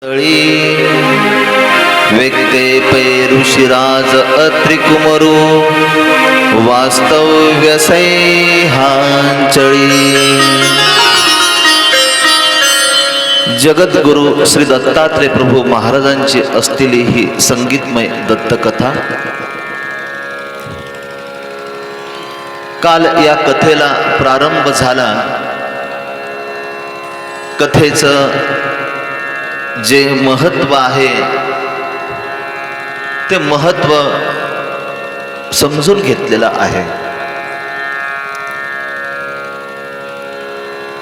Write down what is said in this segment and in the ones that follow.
तळी व्यक्ते पैरुषिराज अत्रिकुमरू वास्तव्यसै हांचळी। जगद्गुरु श्री दत्तात्रय प्रभू महाराजांची असलेली ही संगीतमय दत्तकथा। काल या कथेला प्रारंभ झाला। कथेचं जे महत्व आहे ते महत्व समजून घेतलेलं आहे।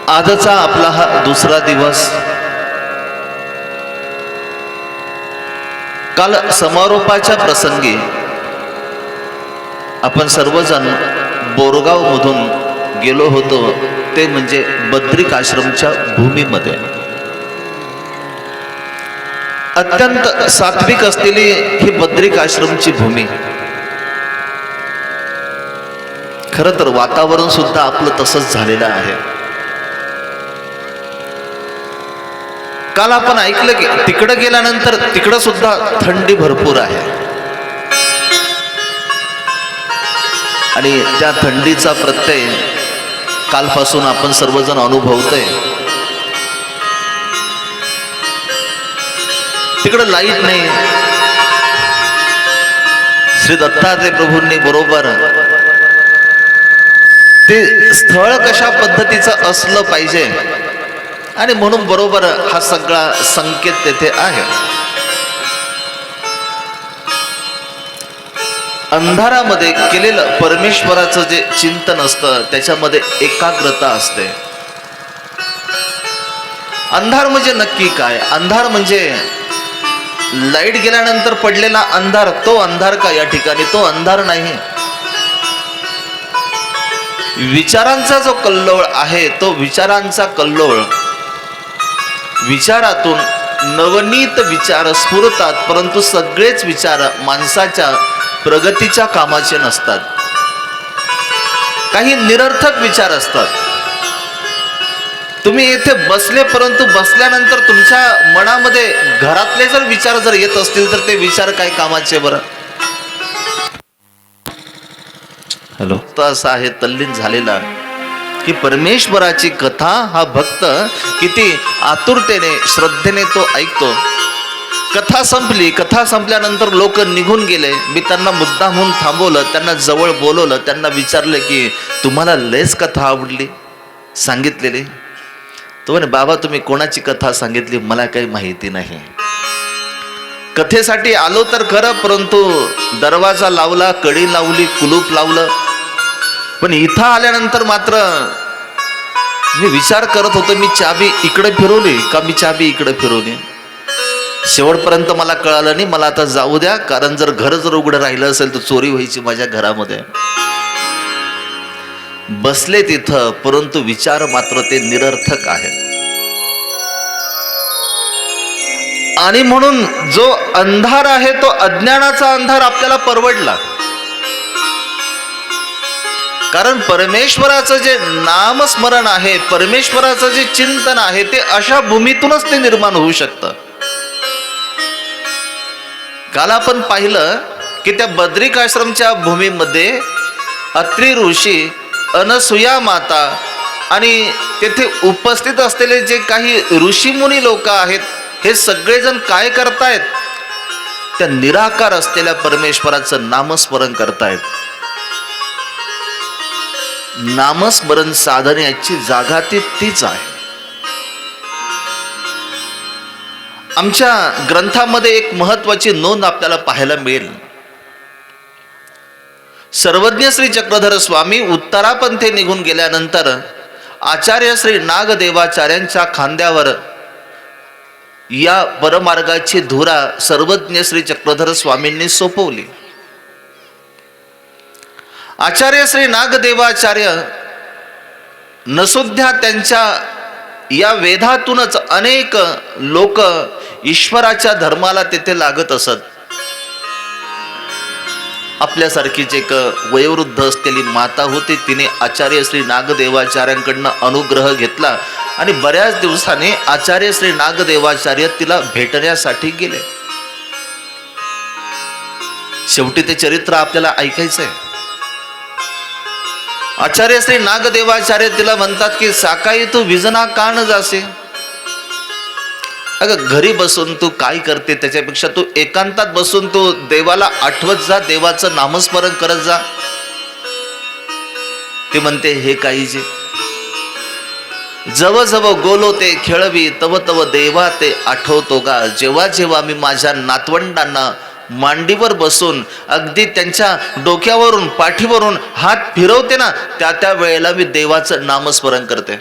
आजचा आपला हा दुसरा दिवस। काल समारोपाच्या प्रसंगी आपण सर्वजण बोरगाव मधून गेलो होतो, ते म्हणजे बद्रिक आश्रमच्या भूमीमध्ये। अत्यंत सात्विक असलेली ही बद्रिक आश्रमची भूमी। खरं तर वातावरण सुद्धा आपलं तसंच झालेलं आहे। काल आपण ऐकलं की तिकडे गेल्यानंतर तिकडे सुद्धा थंडी भरपूर आहे आणि त्या थंडीचा प्रत्यय कालपासून आपण सर्वजण अनुभवतोय। तिकडे लाईट नाही। श्री दत्तात्रय प्रभूंनी बरोबर ते स्थळ कशा पद्धतीचं असलं पाहिजे आणि म्हणून बरोबर हा सगळा संकेत तेथे आहे। अंधारामध्ये केलेलं परमेश्वराचं जे चिंतन असतं त्याच्यामध्ये एकाग्रता असते। अंधार म्हणजे नक्की काय? अंधार म्हणजे लाईट गेल्यानंतर पडलेला अंधार, तो अंधार का या ठिकाणी? तो अंधार नाही। विचारांचा जो कल्लोळ आहे तो विचारांचा कल्लोळ। विचारातून नवनीत विचार स्फुरतात, परंतु सगळेच विचार माणसाच्या प्रगतीच्या कामाचे नसतात। काही निरर्थक विचार असतात। तुम्ही येथे बसले, परंतु बसल्यानंतर तुमच्या मनामध्ये घरातले जर विचार जर येत असतील तर ते विचार काय कामाचे बरं? हॅलो, तर असं आहे तल्लीन झालेला की परमेश्वराची कथा हा भक्त किती आतुरतेने श्रद्धेने तो ऐकतो। कथा संपली। कथा संपल्यानंतर लोक निघून गेले। मी त्यांना मुद्दामहून थांबवलं, त्यांना जवळ बोलवलं, त्यांना विचारलं की तुम्हाला लयच कथा आवडली सांगितलेली? तो म्हणे, बाबा तुम्ही कोणाची कथा सांगितली मला काही माहिती नाही। कथेसाठी आलो तर खरं, परंतु दरवाजा लावला, कडी लावली, कुलूप लावलं, पण इथं आल्यानंतर मात्र मी विचार करत होतो मी चाबी इकडे फिरवली का मी चाबी इकडे फिरवली। शेवटपर्यंत मला कळालं नाही। मला आता जाऊ द्या, कारण जर घर जर उघडं राहिलं असेल तर चोरी व्हायची माझ्या घरामध्ये। बसले तिथं, परंतु विचार मात्र ते निरर्थक आहे। आणि म्हणून जो अंधार आहे तो अज्ञानाचा अंधार आपल्याला परवडला। कारण परमेश्वराचं जे नामस्मरण आहे, परमेश्वराचं जे चिंतन आहे ते अशा भूमीतूनच ते निर्माण होऊ शकतं। काल आपण पाहिलं की त्या बद्रिक आश्रमच्या भूमीमध्ये अत्रि ऋषी, अनसुया माता आणि तेथे उपस्थित असलेले जे काही ऋषीमुनी लोक आहेत, हे सगळेजण काय करतायत? त्या निराकार असलेल्या परमेश्वराचं नामस्मरण करतायत। नामस्मरण साधण्याची जागा तीच आहे। आमच्या ग्रंथामध्ये एक महत्वाची नोंद आपल्याला पाहायला मिळेल। सर्वज्ञ श्री चक्रधर स्वामी उत्तरापंथे निघून गेल्यानंतर आचार्य श्री नागदेवाचार्यांच्या खांद्यावर या परमार्गाची धुरा सर्वज्ञ श्री चक्रधर स्वामींनी सोपवली। आचार्य श्री नागदेवाचार्य नसुद्धा त्यांच्या या वेदातूनच अनेक लोक ईश्वराच्या धर्माला तेथे लागत असत। आपल्यासारखीच एक वयोवृद्ध असलेली माता होती, तिने आचार्य श्री नागदेवाचार्यांकडनं अनुग्रह घेतला आणि बऱ्याच दिवसांनी आचार्य श्री नागदेवाचार्य तिला भेटण्यासाठी गेले. शेवटी ते चरित्र आपल्याला ऐकायचंय. आचार्य श्री नागदेवाचार्य तिला म्हणतात की साकाई तू विजना का न जासे. अगं घरी बसून तू काय करते, त्याच्यापेक्षा तू एकांतात बसून तू देवाला आठवत जा, देवाचं नामस्मरण करत जा. ते म्हणते हे काहीजे जव जव गोलो ते खेळवी तव तव देवा ते आठवतो गा. जेव्हा जेव्हा मी माझ्या नातवंडांना मांडीवर बसून अगदी त्यांच्या डोक्यावरून पाठीवरून हात फिरवते ना, त्या वेळेला मी देवाचं नामस्मरण करते.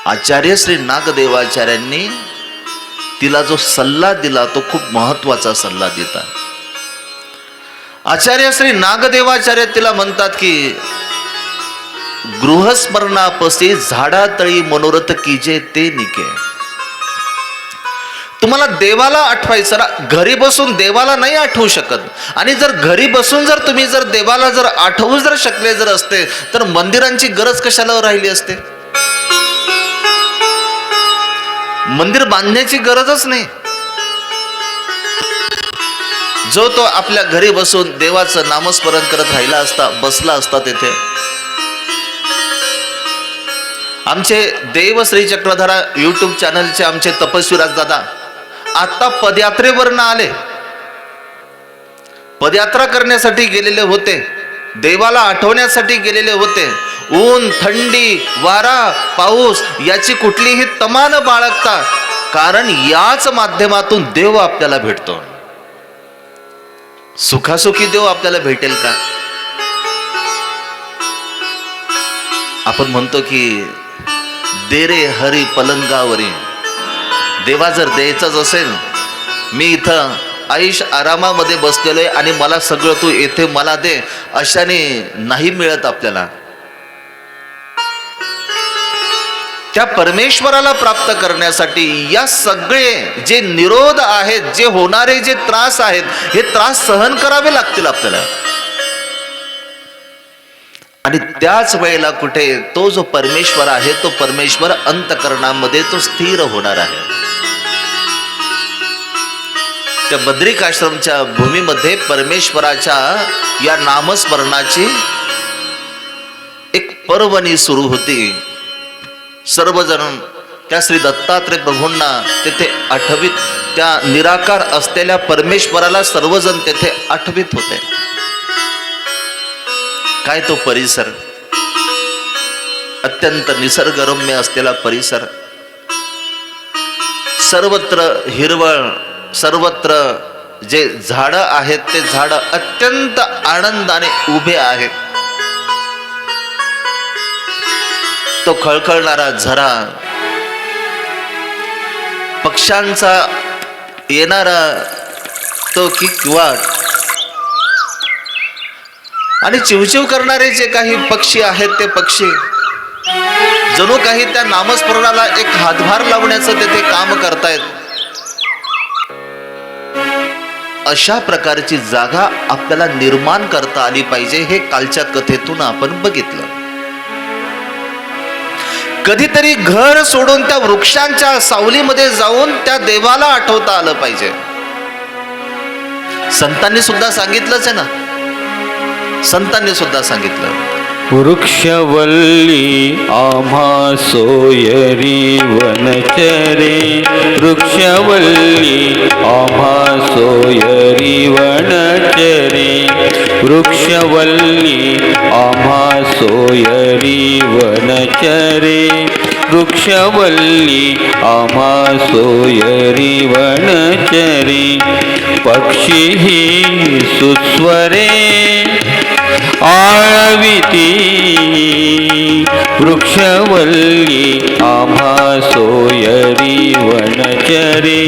आचार्य श्री नागदेवाचार्यांनी तिला जो सल्ला दिला तो खूप महत्वाचा सल्ला देतात. आचार्य श्री नागदेवाचार्य तिला म्हणतात की गृहस्मरणापसी झाडातळी मनोरथ कीजे ते निके. तुम्हाला देवाला आठवायचं ना, घरी बसून देवाला नाही आठवू शकत. आणि जर घरी बसून जर तुम्ही जर देवाला जर आठवू जर शकले जर असते तर मंदिरांची गरज कशाला राहिली असते. मंदिर बांधण्याची गरजच नाही. जो तो आपल्या घरी बसून देवाचं नामस्मरण करत राहिला असता, बसला असता तेथे. आमचे देव श्री चक्रधरा YouTube चॅनलचे आमचे तपस्वीराज दादा आता पदयात्रेवरनं आले. पदयात्रा करण्यासाठी गेलेले होते, देवाला आठवण्यासाठी गेलेले होते. ऊन, थंडी, वारा, पाऊस याची कुठलीही तमा न बाळगता, कारण याच माध्यमातून देव आपल्याला भेटतो. सुखासुखी देव आपल्याला भेटेल का. आपण म्हणतो की दे रे हरी पलंगावरी. देवा जर द्यायचंच असेल, मी इथं आयुष आरामामध्ये बसलेलोय आणि मला सगळं तू येथे मला दे, अशाने नाही मिळत आपल्याला. त्या परमेश्वराला प्राप्त करण्यासाठी या सगळे जे निरोध आहेत, जे होणारे जे त्रास आहेत, हे त्रास सहन करावे लागतील आपल्याला. आणि त्याच वेळेला कुठे तो जो परमेश्वर आहे, तो परमेश्वर अंतःकरणामध्ये तो स्थिर होणार आहे. त्या बद्रिकाश्रमच्या भूमीमध्ये परमेश्वराच्या या नामस्मरणाची एक पर्वणी सुरू होती. सर्वजण त्या श्री दत्तात्रय प्रभूंना तेथे आठवीत, त्या निराकार असलेल्या परमेश्वराला सर्वजण तेथे आठवीत होते. काय तो परिसर, अत्यंत निसर्गरम्य असलेला परिसर. सर्वत्र हिरवळ, सर्वत्र जे झाडं आहेत ते झाडं अत्यंत आनंदाने उभे आहेत. तो खळखळणारा झरा, पक्ष्यांचा येणारा तो किकवाट आणि चिवचिव करणारे जे काही पक्षी आहेत ते पक्षी जणू काही त्या नामस्मरणाला एक हातभार लावण्याचं तेथे काम करतायत. अशा प्रकारची जागा आपल्याला निर्माण करता आली पाहिजे. हे कालच्या कथेतून आपण बघितलं. कधीतरी घर सोडून त्या वृक्षांच्या सावलीमध्ये जाऊन त्या देवाला आठवता आलं पाहिजे. संतांनी सुद्धा सांगितलंच आहे ना, संतांनी सुद्धा सांगितलं, वृक्षवल्ली आम्हा सोयरी वनचरे. वृक्षवल्ली आम्हा सोयरी वनचरे. वृक्षवल्ली आम्हा सोयरी वनचरे. वृक्षवल्ली आम्हा सोयरी वनचरे. पक्षी सुस्वरे आळविती. वृक्षवल्ली आम्हा सोयरी वनचरे.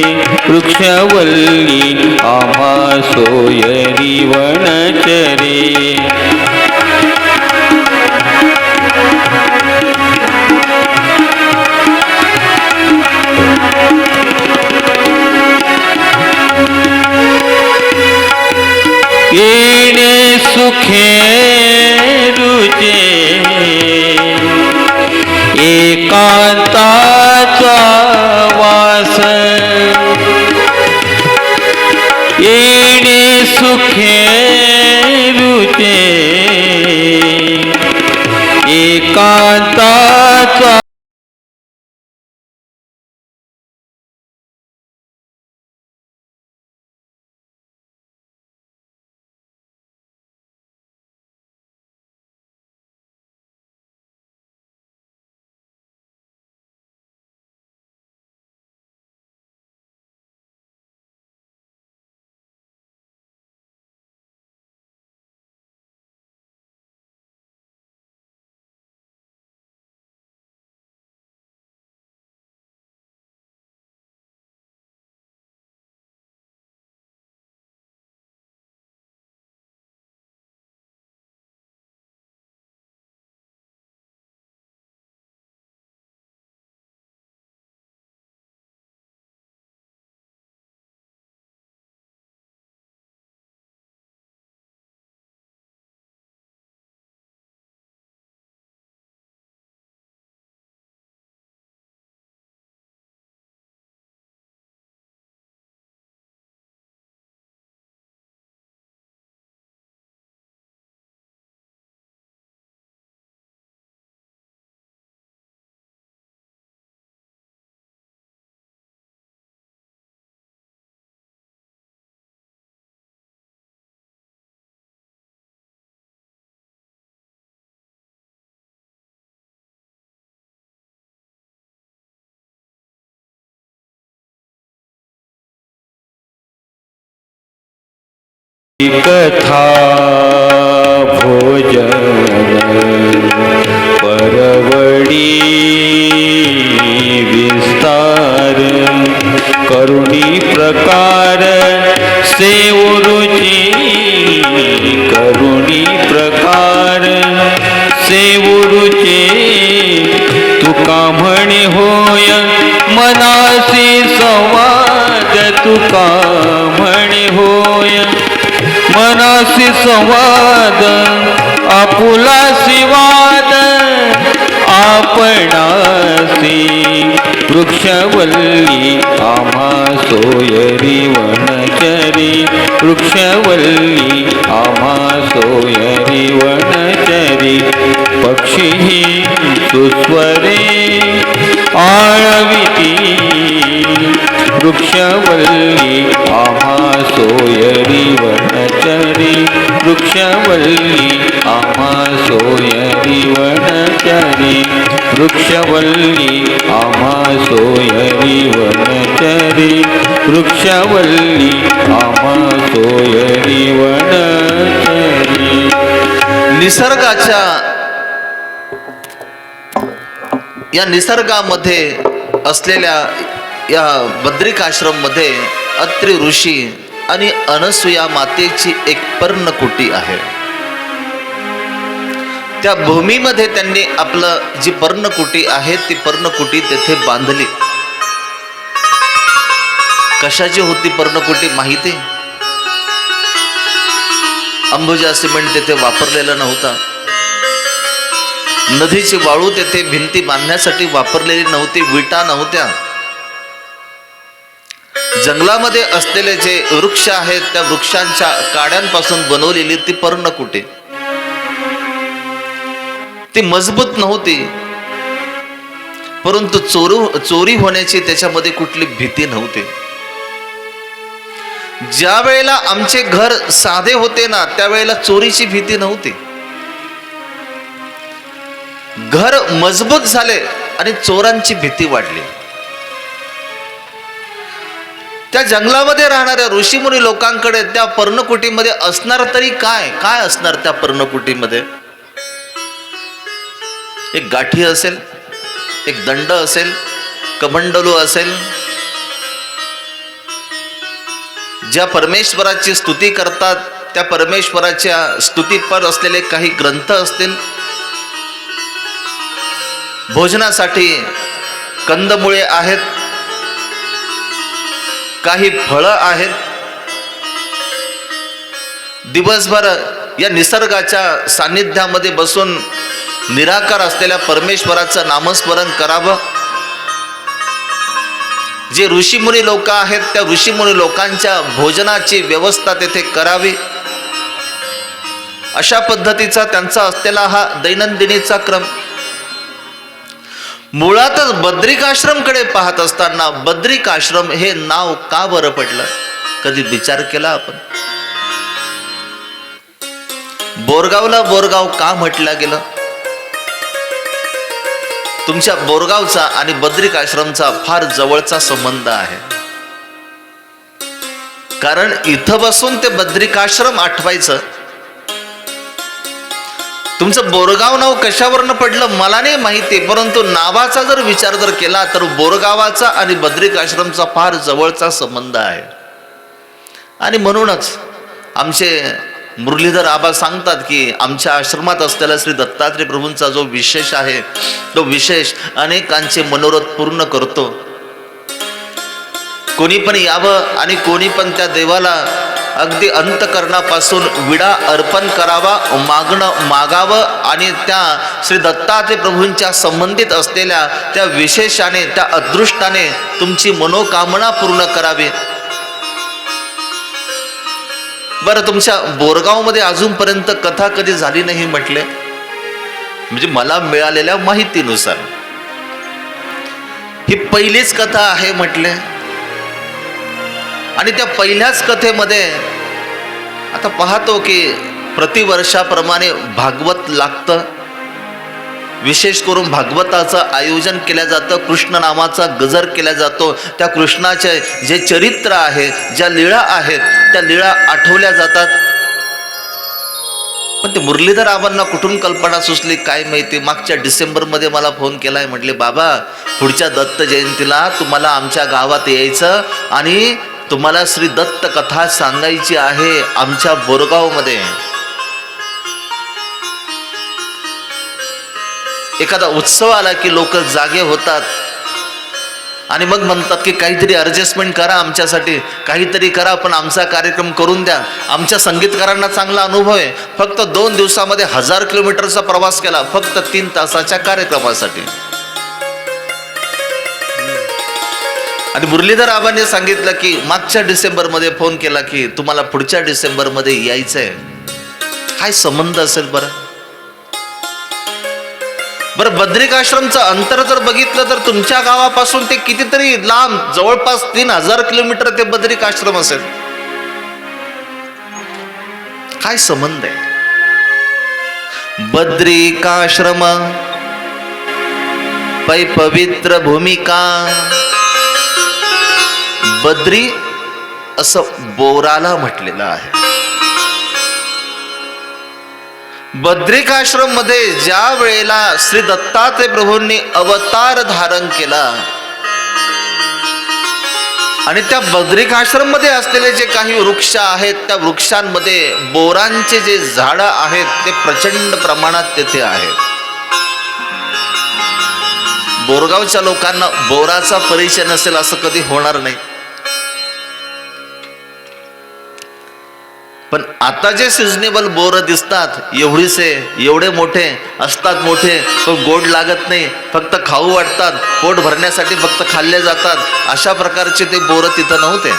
वृक्षवल्ली आम्हा सोयरी वनचरे. येणे सुखे रुचे एका येणे सुखे रुचे एकांताचा कथा भोजन परवडी विस्तार करुणी प्रकार सेवरुची करुणी प्रकार सेवरुचे तुका म्हणे होय मनासी संवाद तुका म्हणे होय मनासी संवाद आपुलासी वाद आपणासी वृक्षवल्ली आम्हा सोयरी वनचरी वृक्षवल्ली आम्हा सोयरी वनचरी पक्षी सुस्वरे आळविती वृक्षवल्ली आम्हा सोयरी वनचरी वृक्षवल्ली आम्हा सोयरी वनचरी वृक्षवल्ली आम्हा सोयरी वनचरी वृक्षवल्ली आम्हा सोयरी वनचरी. निसर्गाच्या या निसर्गामध्ये असलेल्या या बद्रिकाश्रम मध्ये अत्रि ऋषी आणि अनसुया मातेची एक पर्णकुटी आहे. त्या भूमीमध्ये त्यांनी आपलं जी पर्णकुटी आहे ती पर्णकुटी तेथे बांधली. कशाची होती पर्णकुटी माहिती? अंबुजा सिमेंट तेथे वापरलेला नव्हता. नदीची वाळू तेथे भिंती बांधण्यासाठी वापरलेली नव्हती. विटा नव्हत्या. जंगलामध्ये असलेले जे वृक्ष आहेत त्या वृक्षांच्या काड्यांपासून बनवलेली ती पर्णकुटी. ती मजबूत नव्हती, परंतु चोरी होण्याची त्याच्यामध्ये कुठली भीती नव्हती. ज्या वेळेला आमचे घर साधे होते ना त्यावेळेला चोरीची भीती नव्हती. घर मजबूत झाले आणि चोरांची भीती वाढली. त्या जंगलामध्ये राहणाऱ्या ऋषीमुनी लोकांकडे त्या पर्णकुटीमध्ये असणार तरी काय काय असणार त्या पर्णकुटीमध्ये? एक गाठी असेल, एक दंड असेल, कमंडलू असेल. ज्या परमेश्वराची स्तुती करतात त्या परमेश्वराच्या स्तुतीपर असलेले काही ग्रंथ असतील. भोजनासाठी कंदमुळे आहेत, काही फळं आहेत. दिवसभर या निसर्गाच्या सान्निध्यामध्ये बसून निराकार असलेल्या परमेश्वराचं नामस्मरण करावं. जे ऋषीमुनी लोक आहेत त्या ऋषीमुनी लोकांच्या भोजनाची व्यवस्था तेथे करावी, अशा पद्धतीचा त्यांचा असलेला हा दैनंदिनीचा क्रम. मुळातच बद्रिकाश्रमकडे पाहत असताना बद्रिकाश्रम हे नाव का बरं पडलं, कधी विचार केला आपण? बोरगावला बोरगाव का म्हटलं गेलं? तुमच्या बोरगावचा आणि बद्रिकाश्रमचा फार जवळचा संबंध आहे. कारण इथं बसून ते बद्रिकाश्रम आठवायचं. तुमचं बोरगाव नाव कशावरनं पडलं मला नाही माहिती, परंतु नावाचा जर विचार जर केला तर बोरगावाचा आणि बद्रिकाश्रमचा फार जवळचा संबंध आहे. आणि म्हणूनच आमचे मुरलीधर आबा सांगतात की आमच्या आश्रमात असलेला श्री दत्तात्रय प्रभूंचा जो विशेष आहे तो विशेष अनेकांचे मनोरथ पूर्ण करतो. कोणी पण यावं आणि कोणी पण त्या देवाला अगदी अंतकरणापासून विडा अर्पण करावा, मागावं आणि त्या श्री दत्तात्रय प्रभूंच्या संबंधित असलेल्या त्या विशेषाने, त्या अदृष्टाने तुमची मनोकामना पूर्ण करावी. बरं, तुमच्या बोरगावमध्ये अजूनपर्यंत कथा कधी झाली नाही म्हटले, म्हणजे मला मिळालेल्या माहितीनुसार ही पहिलीच कथा आहे म्हटले. आणि त्या पहिल्याच कथेमध्ये आता पाहतो की प्रतिवर्षाप्रमाणे भागवत लागतं, विशेष करून भागवताचं आयोजन केलं जातं, कृष्ण नामाचा गजर केला जातो. त्या कृष्णाचे जे चरित्र आहे, ज्या लीळा आहेत त्या लीळा आठवल्या जातात. पण ते मुरलीधर आबांना कुठून कल्पना सुचली काय माहिती. मागच्या डिसेंबरमध्ये मला फोन केलाय, म्हटले बाबा पुढच्या दत्त जयंतीला तुम्हाला आमच्या गावात यायचं आणि तुम्हाला श्री दत्त कथा सांगायची आहे आमच्या बोरगावमध्ये. एखादा उत्सव आला की लोक जागे होतात आणि मग म्हणतात की काहीतरी ॲडजस्टमेंट करा आमच्यासाठी, काहीतरी करा, पण आमचा कार्यक्रम करून द्या. आमच्या संगीतकारांना चांगला अनुभव आहे. फक्त 2 दिवसामध्ये 1000 किलोमीटरचा प्रवास केला फक्त 3 तासाच्या कार्यक्रमासाठी. आणि मुरलीधर आबांनी सांगितलं की मागच्या डिसेंबरमध्ये फोन केला की तुम्हाला पुढच्या डिसेंबरमध्ये यायचंय. काय संबंध असेल बरं? बरं, बद्रिकाश्रमचं अंतर जर बघितलं तर तुमच्या गावापासून ते कितीतरी लांब, जवळपास 3000 किलोमीटर ते बद्रिकाश्रम असेल. काय संबंध आहे? बद्रिकाश्रम पै पवित्र भूमिका. बद्री असं बोराला म्हटलेलं आहे. बद्रिकाश्रम मध्ये ज्या वेळेला श्री दत्तात्रय प्रभूंनी अवतार धारण केला आणि त्या बद्रिकाश्रम मध्ये असलेले जे काही वृक्ष आहेत त्या वृक्षांमध्ये बोरांचे जे झाडं आहेत ते प्रचंड प्रमाणात तेथे आहेत. बोरगावच्या लोकांना बोराचा परिचय नसेल असं कधी होणार नाही. पण आता जे सिजनेबल बोर दिसतात एवढे मोठे असतात, मोठे पण गोड लागत नाही, फक्त खाऊ वाटतात, पोट भरण्यासाठी फक्त खाल्ले जातात, अशा प्रकारचे ते बोर तिथं नव्हते.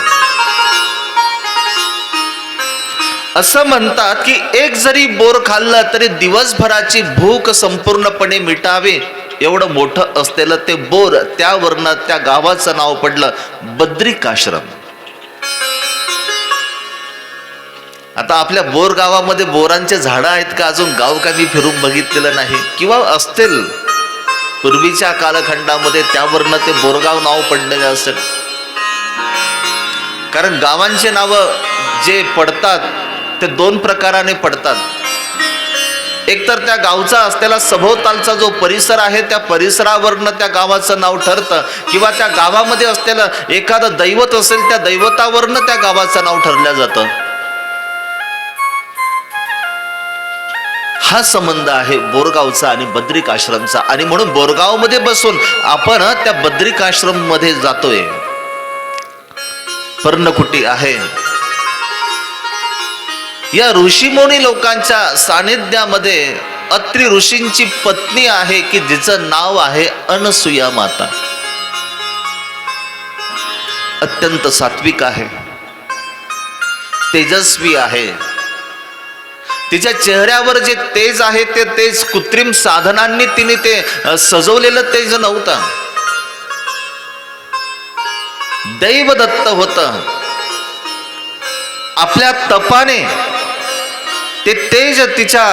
असं म्हणतात की एक जरी बोर खाल्लं तरी दिवसभराची भूक संपूर्णपणे मिटावी एवढं मोठं असलेलं ते बोर, त्यावरनं त्या गावाचं नाव पडलं बद्रिकाश्रम. आता आपल्या बोर गावामध्ये बोरांचे झाडं आहेत का? अजून गाव का मी फिरून बघितलेलं नाही, किंवा असतील पूर्वीच्या कालखंडामध्ये, त्यावरनं ते बोरगाव नाव पडलेलं असेल. कारण गावांचे नावं जे पडतात ते 2 प्रकाराने पडतात. एकतर त्या गावचा असलेला सभोवतालचा जो परिसर आहे त्या परिसरावरनं त्या गावाचं नाव ठरतं, किंवा त्या गावामध्ये असलेलं एखादं दैवत असेल त्या दैवतावरनं त्या गावाचं नाव ठरलं जातं. हा संबंध आहे बोरगावचा आणि बद्रिकाश्रमचा. आणि म्हणून बोरगावमध्ये बसून आपण त्या बद्रिकाश्रम मध्ये जातोय. पर्णकुटी आहे. या ऋषीमुनी लोकांच्या सानिध्यामध्ये अत्रि ऋषींची पत्नी आहे की जिचं नाव आहे अनसुया माता. अत्यंत सात्विक आहे, तेजस्वी आहे. तिच्या चेहऱ्यावर जे तेज आहे ते तेज कृत्रिम साधनांनी तिने ते सजवलेलं तेज नव्हतं, दैवदत्त होतं. आपल्या तपाने ते तेज तिच्या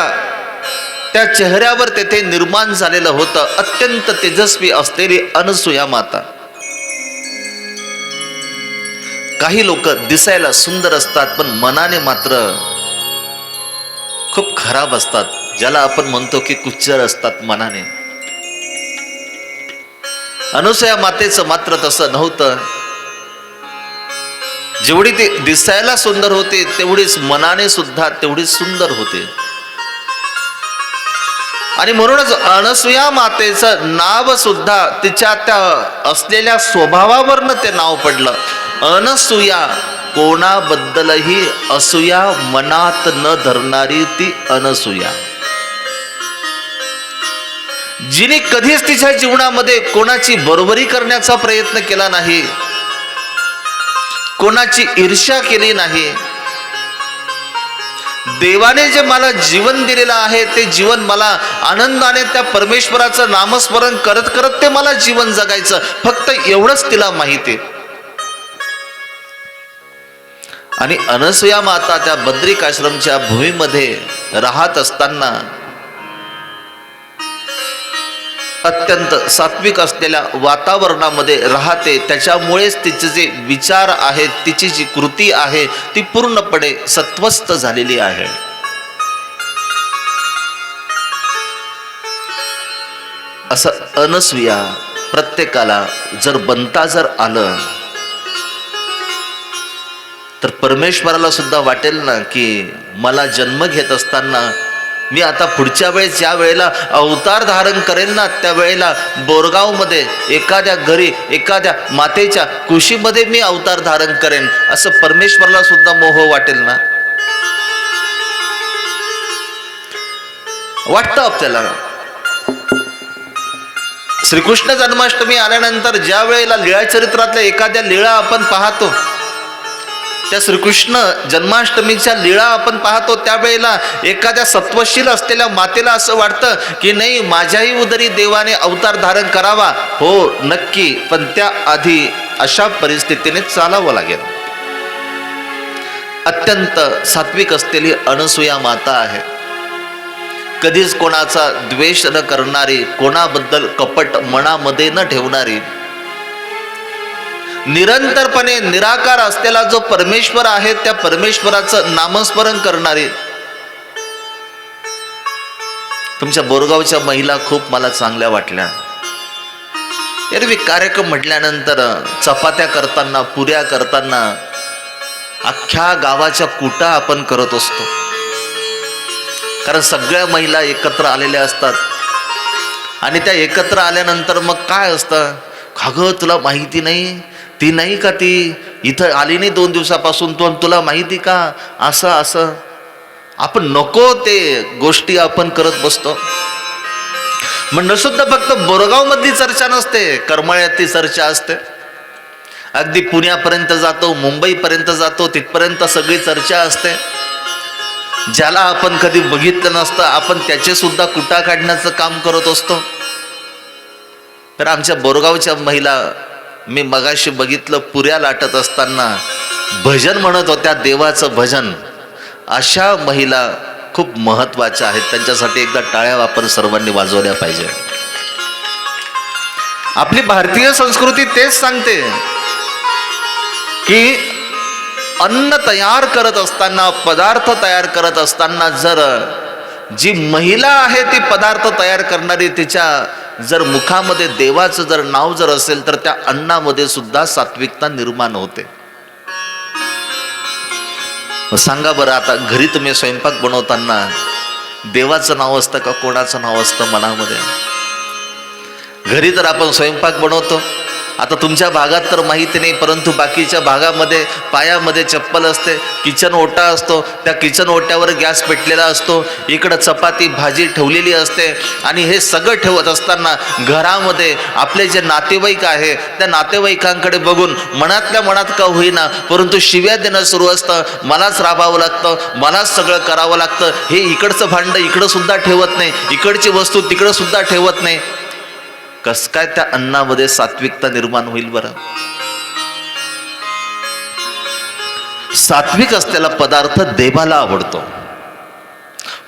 त्या चेहऱ्यावर तेथे निर्माण झालेलं होतं. अत्यंत तेजस्वी असलेली अनसुया माता. काही लोक दिसायला सुंदर असतात पण मनाने मात्र खूप खराब असतात, ज्याला आपण म्हणतो की कुच्चर असतात मनाने. अनसुया मातेचं मात्र तसं नव्हतं. जेवढी ती दिसायला सुंदर होते तेवढीच मनाने सुद्धा तेवढीच सुंदर होते. आणि म्हणूनच अनसुया मातेचं नाव सुद्धा तिच्या त्या असलेल्या स्वभावावरनं ते नाव पडलं. अनसुया, कोणाबद्दलही असूया मनात न धरणारी ती अनसुया. जिने कधीच तिच्या जीवनामध्ये कोणाची बरोबरी करण्याचा प्रयत्न केला नाही, कोणाची ईर्ष्या केली नाही. देवाने जे मला जीवन दिलेलं आहे ते जीवन मला आनंदाने त्या परमेश्वराचं नामस्मरण करत करत ते मला जीवन जगायचं, फक्त एवढंच तिला माहिती. आणि अनसुया माता त्या बद्रिक आश्रमच्या भूमीमध्ये राहत असताना अत्यंत सात्विक असलेल्या वातावरणामध्ये राहते. त्याच्यामुळेच तिचे जे विचार आहेत, तिची जी कृती आहे ती पूर्णपणे सत्वस्थ झालेली आहे. असं अनसुया प्रत्येकाला जर बनता जर आलं तर परमेश्वराला सुद्धा वाटेल ना की मला जन्म घेत असताना मी आता पुढच्या वेळेस ज्या वेळेला अवतार धारण करेन ना त्या वेळेला बोरगावमध्ये एखाद्या घरी एखाद्या मातेच्या कुशीमध्ये मी अवतार धारण करेन, असं परमेश्वराला सुद्धा मोह वाटेल ना. वाटतं आपल्याला. श्रीकृष्ण जन्माष्टमी आल्यानंतर ज्या वेळेला लीळा चरित्रातल्या एखाद्या लीळा आपण पाहतो, त्या श्रीकृष्ण जन्माष्टमीच्या लीळा आपण पाहतो, त्यावेळेला एखाद्या सत्वशील असलेल्या मातेला असं वाटतं की नाही, माझ्याही उदरी देवाने अवतार धारण करावा. हो नक्की, पण त्या आधी अशा परिस्थितीने चालावं लागेल. अत्यंत सात्विक असलेली अनसुया माता आहे. कधीच कोणाचा द्वेष न करणारी, कोणाबद्दल कपट मनामध्ये न ठेवणारी, निरंतरपणे निराकार असलेला जो परमेश्वर आहे त्या परमेश्वराचं नामस्मरण करणारी. तुमच्या बोरगावच्या महिला खूप मला चांगल्या वाटल्या. एरवी कार्यक्रम म्हटल्यानंतर चपात्या करताना, पुऱ्या करताना अख्ख्या गावाच्या कुटा आपण करत असतो, कारण सगळ्या महिला एकत्र आलेल्या असतात. आणि त्या एकत्र आल्यानंतर मग काय असतं, अगं तुला माहिती नाही, ती नाही का, ती इथं आली नाही 2 दिवसापासून, तुला माहिती का, असं असं आपण नको ते गोष्टी आपण करत बसतो. म्हणणं सुद्धा फक्त बोरगाव मधली चर्चा नसते, करमाळ्यातली चर्चा असते. अगदी पुण्यापर्यंत जातो, मुंबईपर्यंत जातो, तिथपर्यंत सगळी चर्चा असते. ज्याला आपण कधी बघितलं नसतं आपण त्याचे सुद्धा कुटा काढण्याचं काम करत असतो. तर आमच्या बोरगावच्या महिला मी मगाशी बघितलं, पुऱ्या लाटत असताना भजन म्हणत होत्या, देवाचं भजन. अशा महिला खूप महत्वाच्या आहेत, त्यांच्यासाठी एकदा टाळ्या आपण सर्वांनी वाजवल्या पाहिजे. आपली भारतीय संस्कृती तेच सांगते की अन्न तयार करत असताना, पदार्थ तयार करत असताना जर जी महिला आहे ती पदार्थ तयार करणारी, तिच्या जर मुखामध्ये देवाचं जर नाव जर असेल तर त्या अन्नामध्ये सुद्धा सात्विकता निर्माण होते. सांगा बरं, आता घरी तुम्ही स्वयंपाक बनवताना देवाचं नाव असतं का कोणाचं नाव असतं मनामध्ये? घरी जर आपण स्वयंपाक बनवतो आता तुमच्या भागात तर माहिती नाही, परंतु बाकीच्या भागामध्ये पायामध्ये चप्पल असते, किचन ओटा असतो, त्या किचन ओट्यावर गॅस पेटलेला असतो, इकडं चपाती भाजी ठेवलेली असते आणि हे सगळं ठेवत असताना घरामध्ये आपले जे नातेवाईक आहे त्या नातेवाईकांकडे बघून मनातल्या मनात का होईना परंतु शिव्या देणं सुरू असतं, मलाच राबावं लागतं, मलाच सगळं करावं लागतं, हे इकडचं भांड इकडं सुद्धा ठेवत नाही, इकडची वस्तू तिकडं सुद्धा ठेवत नाही. कस काय त्या अन्नामध्ये सात्विकता निर्माण होईल बरं? सात्विक असलेला पदार्थ देवाला आवडतो.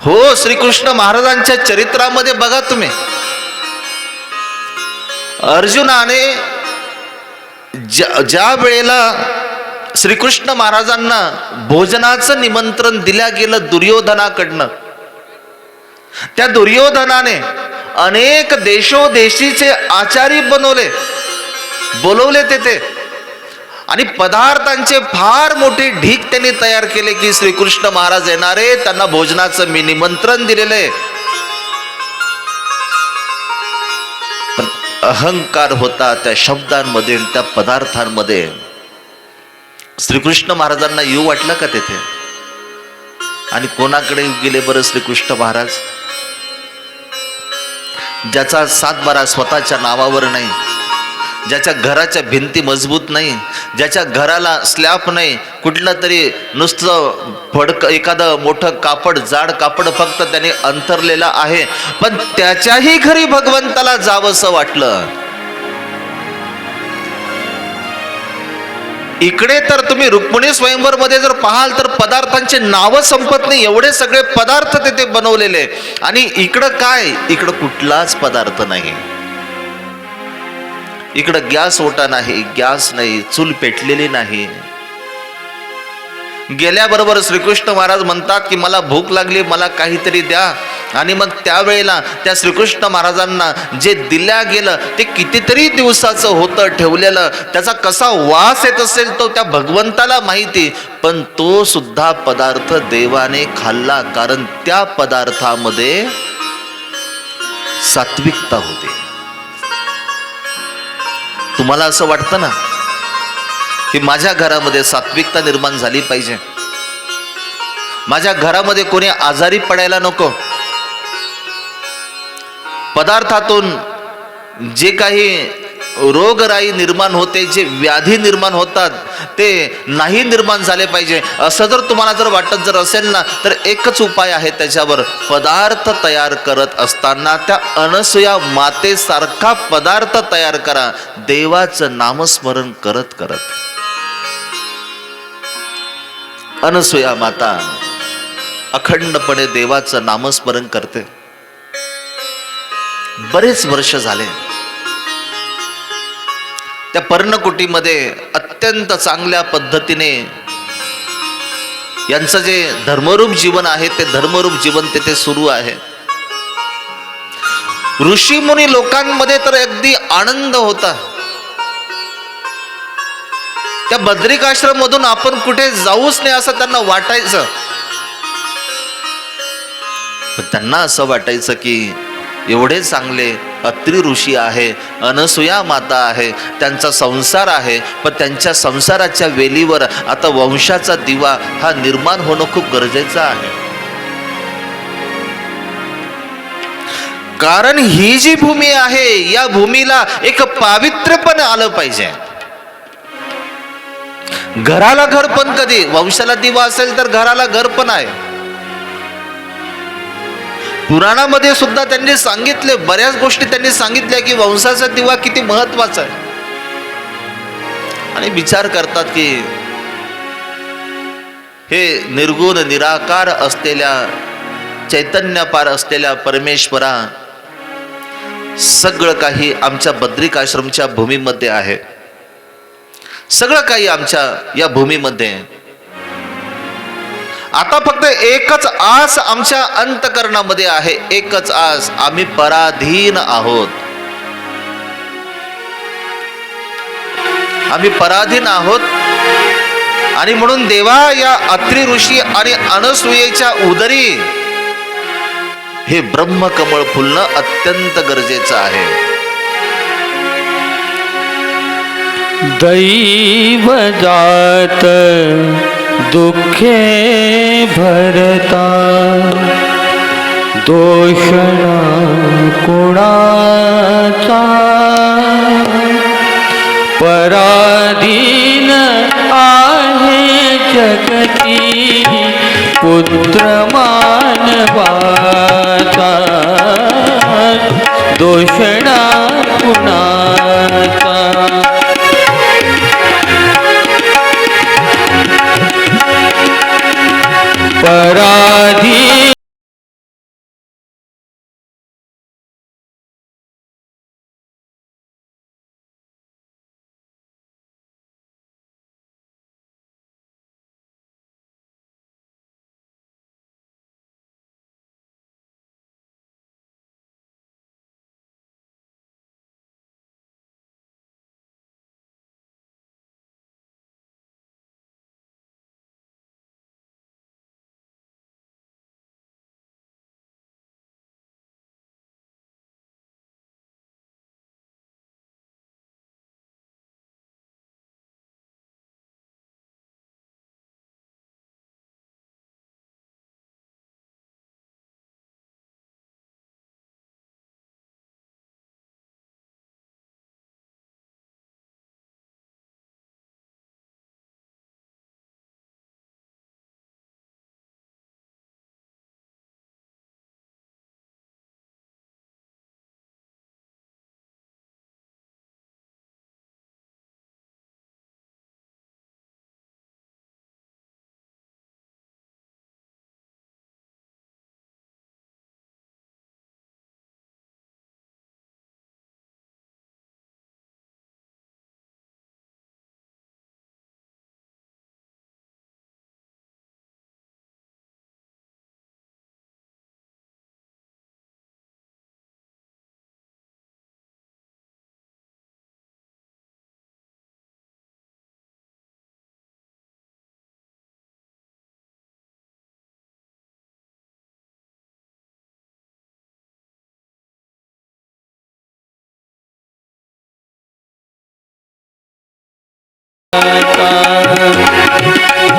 हो, श्रीकृष्ण महाराजांच्या चरित्रामध्ये बघा तुम्ही, अर्जुनाने ज्या वेळेला श्रीकृष्ण महाराजांना भोजनाचं निमंत्रण दिल्या गेलं दुर्योधनाकडनं, त्या दुर्योधनाने अनेक देशोदेशीचे आचारी बोलवले ते आणि पदार्थांचे फार मोठे ढीक त्यांनी तयार केले की श्रीकृष्ण महाराज येणारे, त्यांना भोजनाचं मी निमंत्रण दिलेले. पण अहंकार होता त्या शब्दांमध्ये, त्या पदार्थांमध्ये. श्रीकृष्ण महाराजांना येऊ वाटलं का तेथे? आणि कोणाकडे गेले बरं श्रीकृष्ण महाराज? ज्याचा सातबारा स्वतःच्या नावावर नाही, ज्याच्या घराच्या भिंती मजबूत नाही, ज्याच्या घराला स्लॅब नाही, कुठलं तरी नुसतं एखादं मोठं कापड, जाड कापड फक्त त्याने अंतरलेलं आहे, पण त्याच्याही घरी भगवंताला जावंसं वाटलं. इकडे तर तुम्ही रुक्मिणी स्वयंवर मध्ये जर पाहाल तर पदार्थांचे नाव संपत नाही, एवढे सगळे पदार्थ तिथे बनवलेले. आणि इकडं काय? इकडं कुठलाच पदार्थ नाही. इकडं गॅस ओटा नाही, गॅस नाही, चूल पेटलेली नाही. गेल्याबरोबर श्रीकृष्ण महाराज म्हणतात की मला भूक लागली, मला काहीतरी द्या. आणि मग त्यावेळेला त्या श्रीकृष्ण महाराजांना जे दिल्या गेलं ते कितीतरी दिवसाचं होतं ठेवलेलं, त्याचा कसा वास येत असेल तो त्या भगवंताला माहिती. पण तो सुद्धा पदार्थ देवाने खाल्ला, कारण त्या पदार्थामध्ये सात्विकता होती. तुम्हाला असं वाटतं ना की माझ्या घरामध्ये सात्विकता निर्माण झाली पाहिजे, माझ्या घरामध्ये कोणी आजारी पडायला नको, पदार्थातून जे काही रोगराई निर्माण होते, जे व्याधी निर्माण होतात ते नाही निर्माण झाले पाहिजे. असं जर तुम्हाला जर वाटत जर असेल ना तर एकच उपाय आहे त्याच्यावर. पदार्थ तयार करत असताना त्या अनसूया मातेसारखा पदार्थ तयार करा, देवाचं नामस्मरण करत करत. अनसूया माता अखंडपणे देवाचं नामस्मरण करते. बरेच वर्ष झाले त्या पर्णकुटीमध्ये अत्यंत चांगल्या पद्धतीने यांचं जे धर्मरूप जीवन आहे ते धर्मरूप जीवन तेथे सुरू आहे. ऋषी मुनी लोकांमध्ये तर अगदी आनंद होता. त्या बद्रिकाश्रम मधून आपण कुठे जाऊच नाही असं त्यांना वाटायचं. पण त्यांना असं वाटायचं की एवढे चांगले अत्रि ऋषी आहे, अनसूया माता आहे, त्यांचा संसार आहे, पण त्यांच्या संसाराच्या वेलीवर आता वंशाचा दिवा हा निर्माण होणं खूप गरजेचं आहे. कारण ही जी भूमी आहे या भूमीला एक पावित्र्यपण आलं पाहिजे. घराला घर पण कधी, वंशाला दिवा असेल तर घराला घर पण आहे. पुराणामध्ये सुद्धा त्यांनी सांगितले, बऱ्याच गोष्टी त्यांनी सांगितल्या की वंशाचा दिवा किती महत्वाचा आहे. आणि विचार करतात की हे निर्गुण निराकार असलेल्या चैतन्यपार असलेल्या परमेश्वरा, सगळं काही आमच्या बद्रिकाश्रमच्या भूमीमध्ये आहे, सगळं काही आमच्या या भूमीमध्ये. आता फक्त एकच आस आमच्या अंतकरणामध्ये आहे, एकच आस, आम्ही पराधीन आहोत. आम्ही पराधीन आहोत. आणि म्हणून देवा या अत्रि ऋषी आणि अनसूयेच्या उदरी हे ब्रह्मकमळ फुलणं अत्यंत गरजेचं आहे. दैव जात दुःखे भरता दोषणा कुणाचा पराधीन आहे जगती पुत्र मानवाचा दोषणा कुणाचा पराधीन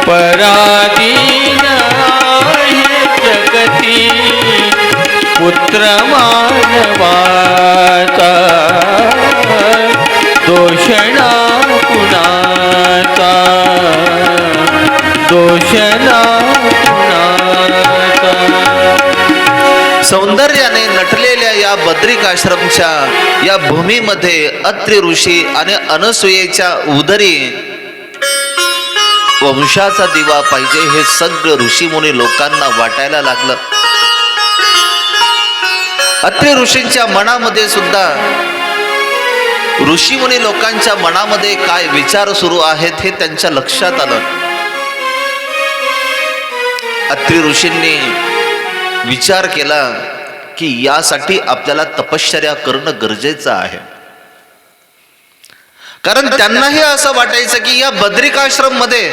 पराधीन आहे जगती पुत्र मानवाचा दोषणा कुणाचा दोषणा कुणाचा सौंदर्याने नटलेल्या या बद्रिकाश्रमच्या या भूमीमध्ये अत्रि ऋषी आणि अनसूयेच्या उदरी वंशाचा दिवा पाहिजे हे सगळं ऋषीमुनी लोकांना वाटायला लागलं. अत्रि ऋषींच्या मनामध्ये सुद्धा ऋषीमुनी लोकांच्या मनामध्ये काय विचार सुरू आहेत हे त्यांच्या लक्षात आलं. अत्रि ऋषींनी विचार केला की यासाठी आपल्याला तपश्चर्या करणं गरजेचं आहे. कारण त्यांनाही असं वाटायचं की या बद्रिकाश्रम मध्ये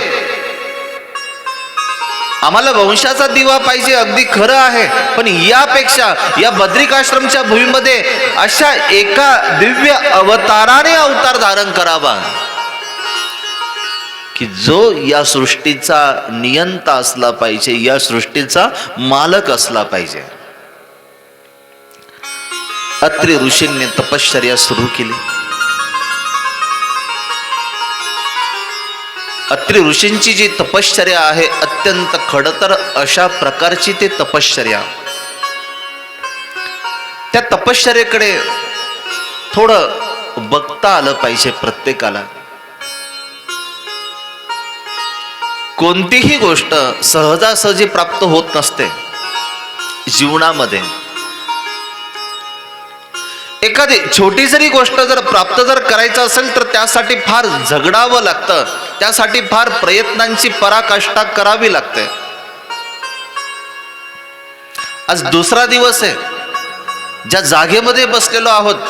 आम्हाला वंशाचा दिवा पाहिजे, अगदी खरं आहे. पण यापेक्षा या बद्रिकाश्रमच्या भूमीमध्ये अशा एका दिव्य अवताराने अवतार धारण करावा की जो या सृष्टीचा नियंता असला पाहिजे, या सृष्टीचा मालक असला पाहिजे. अत्रि ऋषींनी तपश्चर्या सुरू केली. अत्रि ऋषींची जी तपश्चर्या आहे अत्यंत खडतर अशा प्रकारची ते तपश्चर्या. त्या तपश्चर्येकडे थोडं बघता आलं पाहिजे प्रत्येकाला. कोणतीही गोष्ट सहजासहजी प्राप्त होत नसते जीवनामध्ये. एखादी छोटी जरी गोष्ट जर प्राप्त करायचं असेल तर त्यासाठी फार झगडावं लागतं, त्यासाठी फार प्रयत्नांची पराकाष्ठा करावी लागते. आज दुसरा दिवस आहे, ज्या जागेमध्ये बसलेलो आहोत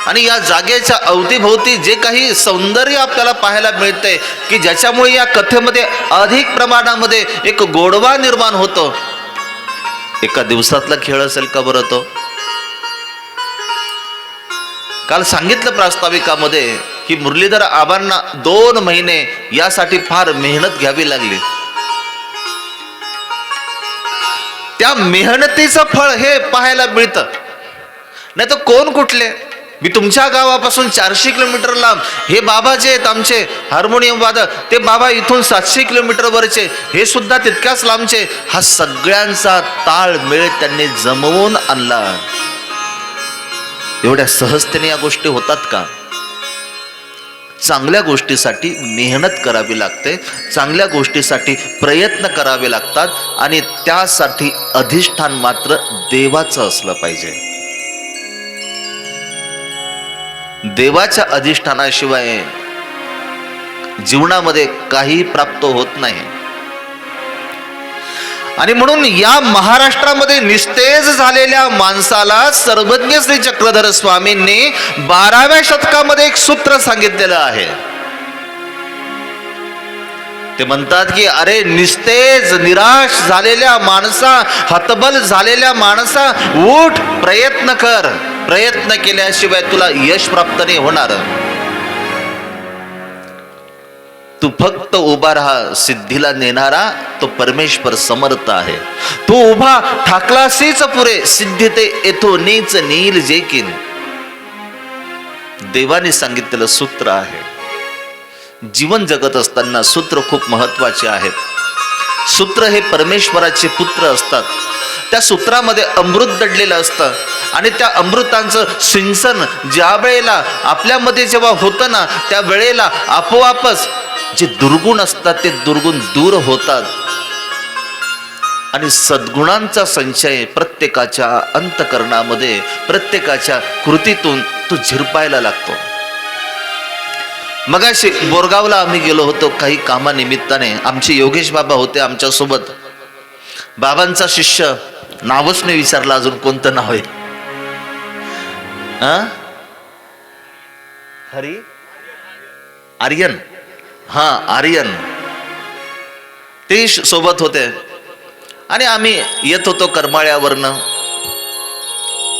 आणि या जागेच्या अवतीभोवती जे काही सौंदर्य आपल्याला पाहायला मिळते की ज्याच्यामुळे या कथेमध्ये अधिक प्रमाणामध्ये एक गोडवा निर्माण होतो. एका दिवसातला खेळ असेल का बरं तो? काल सांगितलं प्रास्ताविकामध्ये की मुरलीधर आबांना 2 महिने यासाठी फार मेहनत घ्यावी लागली. त्या मेहनतीचं फळ हे पाहायला मिळतं. नाही तर कोण कुठले, मी तुमच्या गावापासून 400 किलोमीटर लांब, हे बाबा जे आहेत आमचे हार्मोनियम वादक, ते बाबा इथून 700 किलोमीटर वरचे, हे सुद्धा तितक्याच लांबचे. हा सगळ्यांचा ताळमेळ त्यांनी जमवून आणला. एवढ्या सहजतेने या गोष्टी होतात का? चांगल्या गोष्टीसाठी मेहनत करावी लागते, चांगल्या गोष्टीसाठी प्रयत्न करावे लागतात, आणि त्यासाठी अधिष्ठान मात्र देवाचं असलं पाहिजे. देवाच्या अधिष्ठानाशिवाय जीवनामध्ये काही प्राप्त होत नाही. आणि म्हणून या महाराष्ट्रामध्ये निस्तेज झालेल्या माणसाला सर्वज्ञ श्री चक्रधर स्वामींनी 12व्या शतकामध्ये एक सूत्र सांगितलेलं आहे. ते म्हणतात की अरे निस्तेज निराश झालेल्या माणसा, हतबल झालेल्या माणसा, उठ, प्रयत्न कर. प्रयत्न केल्याशिवाय तुला यश प्राप्त नाही होणार. तू फक्त उभा राहा, सिद्धीला नेणारा तो परमेश्वर समर्थ आहे. तू उभा ठाकलासीच पुरे, सिद्धी ते येथो नीच नील जेकीन. देवाने सांगितलेलं सूत्र आहे. जीवन जगत असताना सूत्र खूप महत्वाचे आहेत. सूत्र हे परमेश्वराचे पुत्र असतात. त्या सूत्रामध्ये अमृत दडलेलं असतं, आणि त्या अमृतांचं सिंचन ज्या वेळेला आपल्यामध्ये जेव्हा होतं ना, त्या वेळेला आपोआपच जे दुर्गुण असतात ते दुर्गुण दूर होतात, आणि सद्गुणांचा संचय प्रत्येकाच्या अंतकरणामध्ये, प्रत्येकाच्या कृतीतून तो झिरपायला लागतो. मगाशी बोरगावला आम्ही गेलो होतो काही कामानिमित्ताने. आमचे योगेश बाबा होते आमच्या सोबत. बाबांचा शिष्य, नावच नाही विचारलं अजून कोणतं नाव आहे. हरी आर्यन, हा आर्यन, ते सोबत होते. आणि आम्ही येत होतो करमाळ्यावरनं.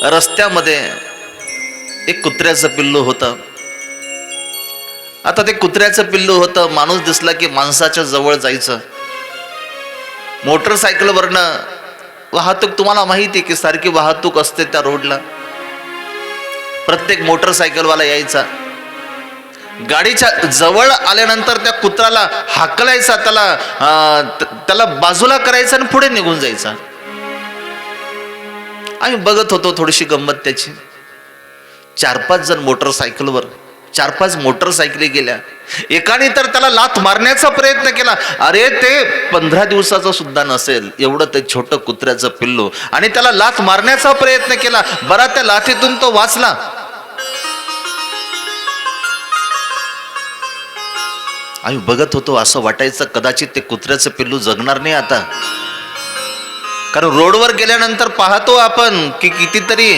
रस्त्यामध्ये एक कुत्र्याचं पिल्लू होतं. आता ते कुत्र्याचं पिल्लू होतं, माणूस दिसला की माणसाच्या जवळ जायचं. मोटरसायकलवरनं वाहतूक, तुम्हाला माहिती आहे की सारखी वाहतूक असते त्या रोडला. प्रत्येक मोटरसायकलवाला यायचा, गाडीच्या जवळ आल्यानंतर त्या कुत्र्याला हाकलायचा, त्याला बाजूला करायचा आणि पुढे निघून जायचा. आम्ही बघत होतो थोडीशी गंमत त्याची. 4-5 जण मोटरसायकलवर, 4-5 मोटरसायकली गेल्या. एकाने तर त्याला लाथ मारण्याचा प्रयत्न केला. अरे ते 15 दिवसाचं सुद्धा नसेल एवढं ते छोटं कुत्र्याचं पिल्लू, आणि त्याला लाथ मारण्याचा प्रयत्न केला. बरा त्या लाथीतून तो वाचला. आम्ही बघत होतो, असं वाटायचं कदाचित ते कुत्र्याचं पिल्लू जगणार नाही आता. कारण रोडवर गेल्यानंतर पाहतो आपण की कितीतरी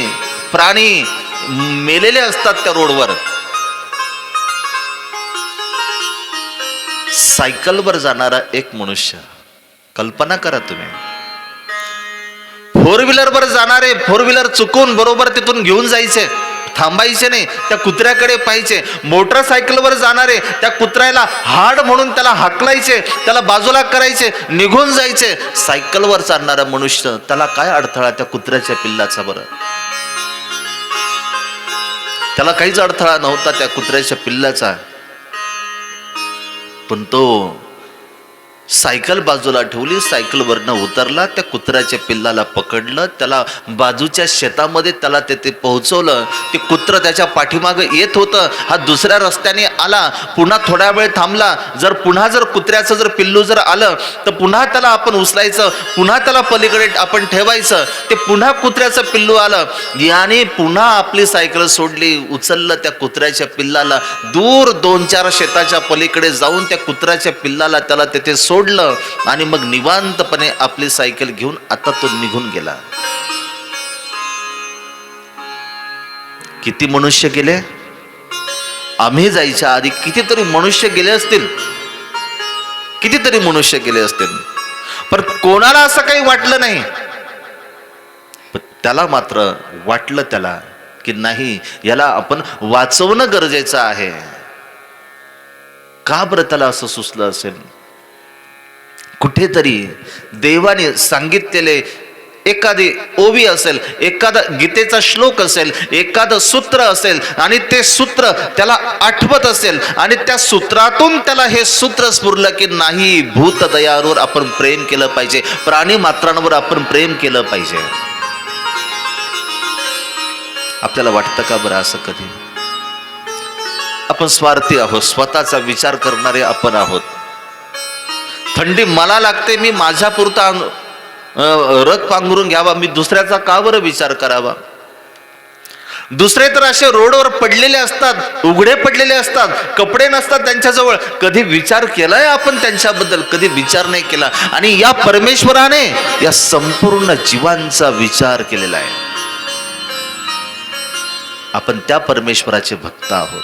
प्राणी मेलेले असतात त्या रोडवर. सायकलवर जाणारा एक मनुष्य, कल्पना करा तुम्ही. 4 व्हीलरवर जाणारे, 4 व्हीलर चुकून बरोबर तिथून घेऊन जायचे, थांबायचे नाही, त्या कुत्र्याकडे पाहायचे. मोटरसायकलवर जाणारे त्या कुत्र्याला हाड म्हणून त्याला हाकलायचे, त्याला बाजूला करायचे, निघून जायचे. सायकलवर चालणारा मनुष्य, त्याला काय अडथळा त्या कुत्र्याच्या पिल्लाचा बरं? त्याला काहीच अडथळा नव्हता त्या कुत्र्याच्या पिल्लाचा. पण तो सायकल बाजूला ठेवली, सायकलवरनं उतरला, त्या कुत्र्याच्या पिल्लाला पकडलं, त्याला बाजूच्या शेतामध्ये त्याला ते पोहोचवलं. ते कुत्र त्याच्या पाठीमागं येत होतं. हा दुसऱ्या रस्त्याने आला, पुन्हा थोडा वेळ थांबला. पुन्हा जर कुत्र्याचं जर पिल्लू जर आलं तर पुन्हा त्याला आपण उचलायचं, पुन्हा त्याला पलीकडे आपण ठेवायचं. ते पुन्हा कुत्र्याचं पिल्लू आलं, याने पुन्हा आपली सायकल सोडली, उचललं त्या कुत्र्याच्या पिल्लाला. दूर 2-4 शेताच्या पलीकडे जाऊन त्या कुत्र्याच्या पिल्लाला त्याला तेथे सोडलं, आणि मग निवांतपणे आपली सायकल घेऊन आता तो निघून गेला. किती मनुष्य गेले? आम्ही जायच्या आधी कितीतरी मनुष्य गेले असतील, कितीतरी मनुष्य गेले असतील. पण कोणाला असं काही वाटलं नाही. पण त्याला मात्र वाटलं, त्याला की नाही, याला आपण वाचवणं गरजेचं आहे. का बरं त्याला असं सुचलं असेल? कुठेतरी देवाने सांगितलेले एखादी ओवी असेल, एखादा गीतेचा श्लोक असेल, एखादं सूत्र असेल आणि ते सूत्र त्याला आठवत असेल आणि त्या सूत्रातून त्याला हे सूत्र स्फुरलं की नाही, भूत दयावर आपण प्रेम केलं पाहिजे, प्राणी मात्रांवर आपण प्रेम केलं पाहिजे. आपल्याला वाटतं का बरं असं कधी? आपण स्वार्थी आहोत, स्वतःचा विचार करणारे आपण आहोत. थंडी मला लागते, मी माझ्या पुरता रग पांघरून घ्यावा, मी दुसऱ्याचा का बरं विचार करावा? दुसरे तर असे रोडवर पडलेले असतात, उघडे पडलेले असतात, कपडे नसतात त्यांच्याजवळ. कधी विचार केलाय आपण त्यांच्याबद्दल? कधी विचार नाही केला. आणि या परमेश्वराने या संपूर्ण जीवांचा विचार केलेला आहे. आपण त्या परमेश्वराचे भक्त आहोत.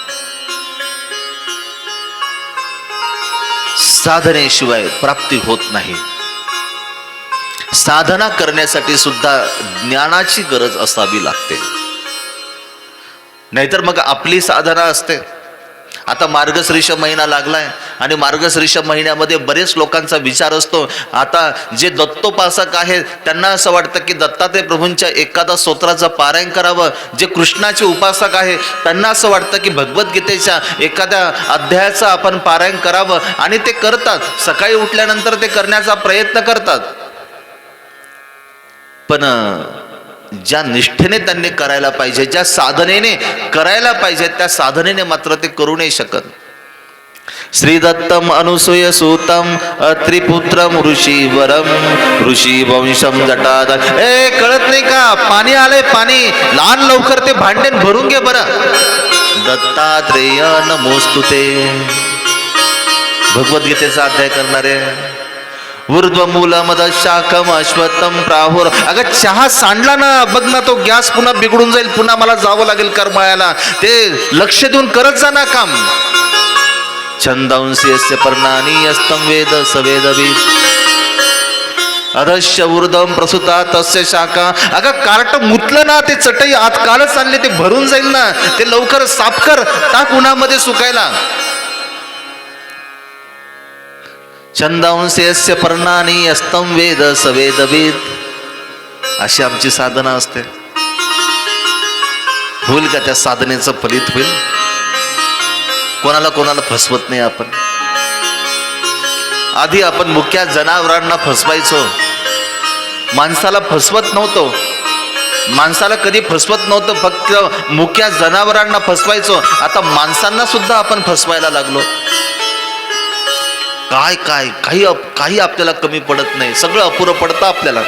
साधनेशिवाय प्राप्ती होत नाही. साधना करण्यासाठी सुद्धा ज्ञानाची गरज असावी लागते, नाहीतर मग आपली साधना असते. आता मार्गशीर्ष महिना लागलाय आणि मार्गशीर्ष महिन्यामध्ये बरेच लोकांचा विचार असतो. आता जे दत्तोपासक आहेत त्यांना असं वाटतं की दत्तात्रय प्रभूंच्या एखादा स्तोत्राचं पारायण करावं. जे कृष्णाचे उपासक आहेत त्यांना असं वाटतं की भगवद्गीतेच्या एखाद्या अध्यायाचं आपण पारायण करावं, आणि ते करतात. सकाळी उठल्यानंतर ते करण्याचा प्रयत्न करतात, पण ज्या निष्ठेने त्यांनी करायला पाहिजे, ज्या साधनेने करायला पाहिजे, त्या साधनेने मात्र ते करू नाही शकत. श्री दत्तम अनुसूय सूतम त्रिपुत्रम ऋषीवरम ऋषी वंशम जटाद. कळत नाही का? पाणी आलंय, पाणी. लहान लवकर ते भांडेन भरून घे बरं. दत्तात्रेय नमोस्तुते. भगवद्गीतेचा अध्याय करणारे. ऊर्ध्व मूल मद शाखम अश्वत्थम प्राहुर. अगं चहा सांडला ना, बघ ना, तो गॅस पुन्हा बिघडून जाईल, पुन्हा मला जावं लागेल करमाळ्याला. ते लक्ष देऊन करत जा ना काम. छंदांसी यस्य पर्णानि यस्तं वेद स वेदविद. अधश्य ऊर्ध्वं प्रसुता तस्य शाखा. अगं कार्ट मुतलं ना, ते चटई आत कालच आणले, ते भरून जाईल ना, ते लवकर साफ कर, टाक उन्हामध्ये सुकायला. छंदांसी यस्य पर्णानि यस्तं वेद स वेदविद. अशी आमची साधना असते. होईल का त्या साधनेचं फलित? होईल. कोणाला फसवत नाही आपण. आधी आपण मुक्या जनावरांना फसवायचो, माणसाला फसवत नव्हतो. माणसाला कधी फसवत नव्हतं, फक्त मुक्या जनावरांना फसवायचो. आता माणसांना सुद्धा आपण फसवायला लागलो. काही आपल्याला कमी पडत नाही, सगळं अपुरं पडतं आपल्याला.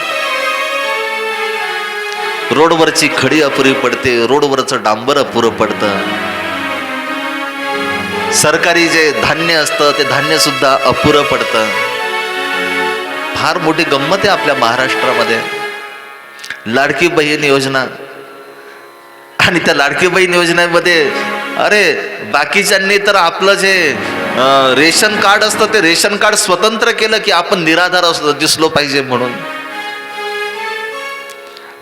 रोडवरची खडी अपुरी पडते, रोडवरचं डांबर अपुरं पडतं. सरकारी जे धान्य असतं ते धान्य सुद्धा अपुरं पडतं. फार मोठी गंमत आहे आपल्या महाराष्ट्रामध्ये. लाडकी बहीण योजना, आणि त्या लाडकी बहीण योजनेमध्ये अरे बाकीच्यांनी तर आपलं जे रेशन कार्ड असतं ते रेशन कार्ड स्वतंत्र केलं की आपण निराधार दिसलो पाहिजे म्हणून.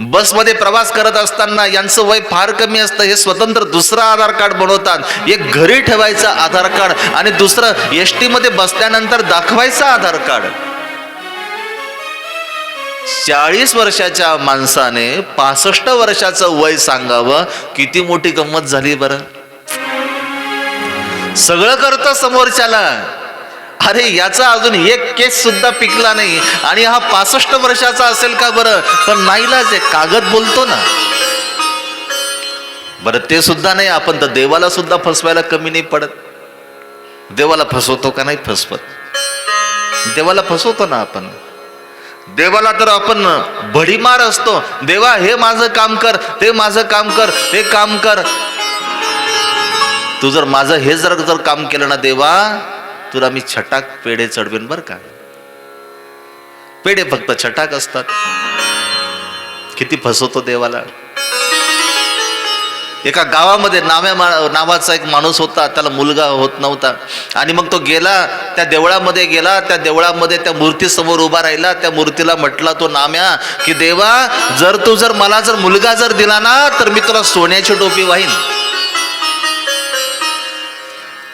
बसमध्ये प्रवास करत असताना यांचं वय फार कमी असतं, हे स्वतंत्र दुसरं आधार कार्ड बनवतात. एक घरी ठेवायचं आधार कार्ड आणि दुसरं एसटी मध्ये बसल्यानंतर दाखवायचं आधार कार्ड. 40 वर्षाच्या माणसाने 65 वर्षाचं वय सांगावं, किती मोठी गंमत झाली बरं. सगळं करतं समोरच्याला. अरे याचा अजून एक केस सुद्धा पिकला नाही आणि हा 65 वर्षाचा असेल का बरं? पण नाईलाज आहे, कागद बोलतो ना. बरं ते सुद्धा नाही, आपण तर देवाला सुद्धा फसवायला कमी नाही पडत. देवाला फसवतो का नाही फसवत? देवाला फसवतो ना आपण. देवाला तर आपण भडीमार असतो. देवा हे माझं काम कर, ते माझं काम कर, हे काम कर. तू जर माझं हे जर काम केलं ना देवा, तुला मी छटाक पेढे चढवेन बर का. पेढे फक्त छटाक असतात. किती फसवतो देवाला. एका गावामध्ये नावाचा एक माणूस होता, त्याला मुलगा होत नव्हता. आणि मग तो गेला त्या देवळामध्ये, गेला त्या देवळामध्ये त्या मूर्तीसमोर उभा राहिला. त्या मूर्तीला म्हटला तो नाम्या की देवा, जर मला मुलगा दिला ना तर मी तुला सोन्याची टोपी वाहीन.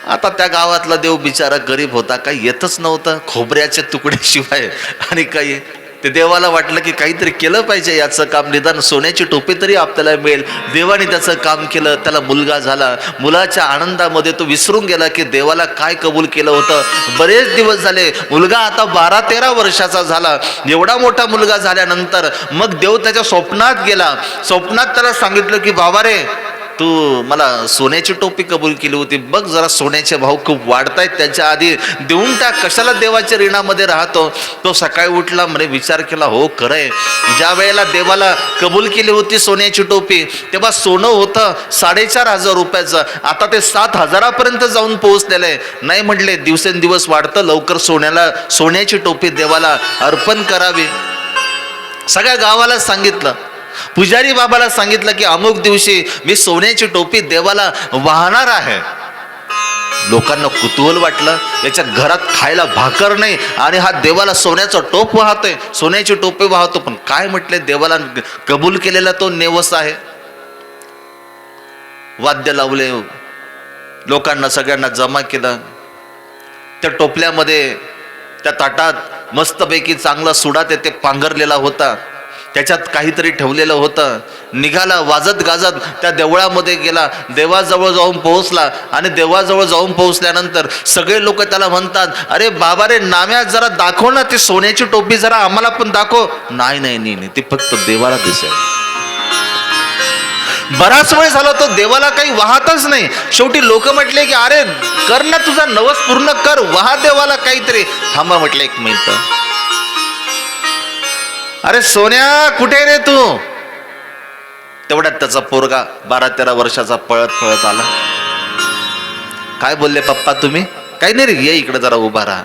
आता त्या गावातला देव बिचारा गरीब होता, काही येतच नव्हतं खोबऱ्याच्या तुकड्याशिवाय. आणि काही ते देवाला वाटलं की काहीतरी केलं पाहिजे, याचं काम निदान सोन्याची टोपी तरी आपल्याला मिळेल. देवाने त्याचं काम केलं, त्याला मुलगा झाला. मुलाच्या आनंदामध्ये तो विसरून गेला की देवाला काय कबूल केलं होतं. बरेच दिवस झाले, मुलगा आता 12-13 वर्षाचा झाला. एवढा मोठा मुलगा झाल्यानंतर मग देव त्याच्या स्वप्नात गेला. स्वप्नात त्याला सांगितलं की बाबा रे, तू मला सोन्याची टोपी कबूल केली होती, बघ जरा सोन्याचे भाव खूप वाढतायत, त्याच्या आधी देऊन टाक, कशाला देवाच्या ऋणामध्ये राहतो. तो सकाळी उठला, म्हणे विचार केला, हो खरंय, ज्या वेळेला देवाला कबूल केली होती सोन्याची टोपी तेव्हा सोनं होतं 4,500 रुपयाचं, आता ते 7,000 जाऊन पोहोचलेलं आहे. नाही म्हटले, दिवसेंदिवस वाढतं, लवकर सोन्याची टोपी देवाला अर्पण करावी. सगळ्या गावाला सांगितलं. पुजारी बाबाला सांगितलं की अमुक दिवशी मी सोन्याची टोपी देवाला वाहणार आहे. लोकांना कुतूहल वाटलं, याच्या घरात खायला भाकर नाही आणि हा देवाला सोन्याचा टोप वाहतोय, सोन्याची टोपी वाहतो. पण काय म्हटले, देवाला कबूल केलेला तो नेवस आहे. वाद्य लावले, लोकांना सगळ्यांना जमा केलं. त्या टोपल्यामध्ये, त्या ताटात मस्तपैकी चांगला सुडा ते पांघरलेला होता, त्याच्यात काहीतरी ठेवलेलं होतं. निघाला वाजत गाजत त्या देवळामध्ये गेला, देवाजवळ जाऊन पोहोचला. आणि देवाजवळ जाऊन पोहोचल्यानंतर सगळे लोक त्याला म्हणतात, अरे बाबा रे, नाम्या जरा दाखव ना ती सोन्याची टोपी, जरा आम्हाला पण दाखव. नाही नाही नाही, ती फक्त देवाला दिसेल. बराच वेळ झाला तो देवाला काही वाहतच नाही. शेवटी लोक म्हटले की अरे कर ना, तुझा नवस पूर्ण कर, वाहा देवाला काहीतरी. थांबा म्हटलं, एक मिनिट, अरे सोन्या कुठे रे तू? तेवढ्यात त्याचा पोरगा 12-13 वर्षाचा पळत आला. काय बोलले पप्पा तुम्ही? काही नाही रे, ये इकडे जरा उभा राहा.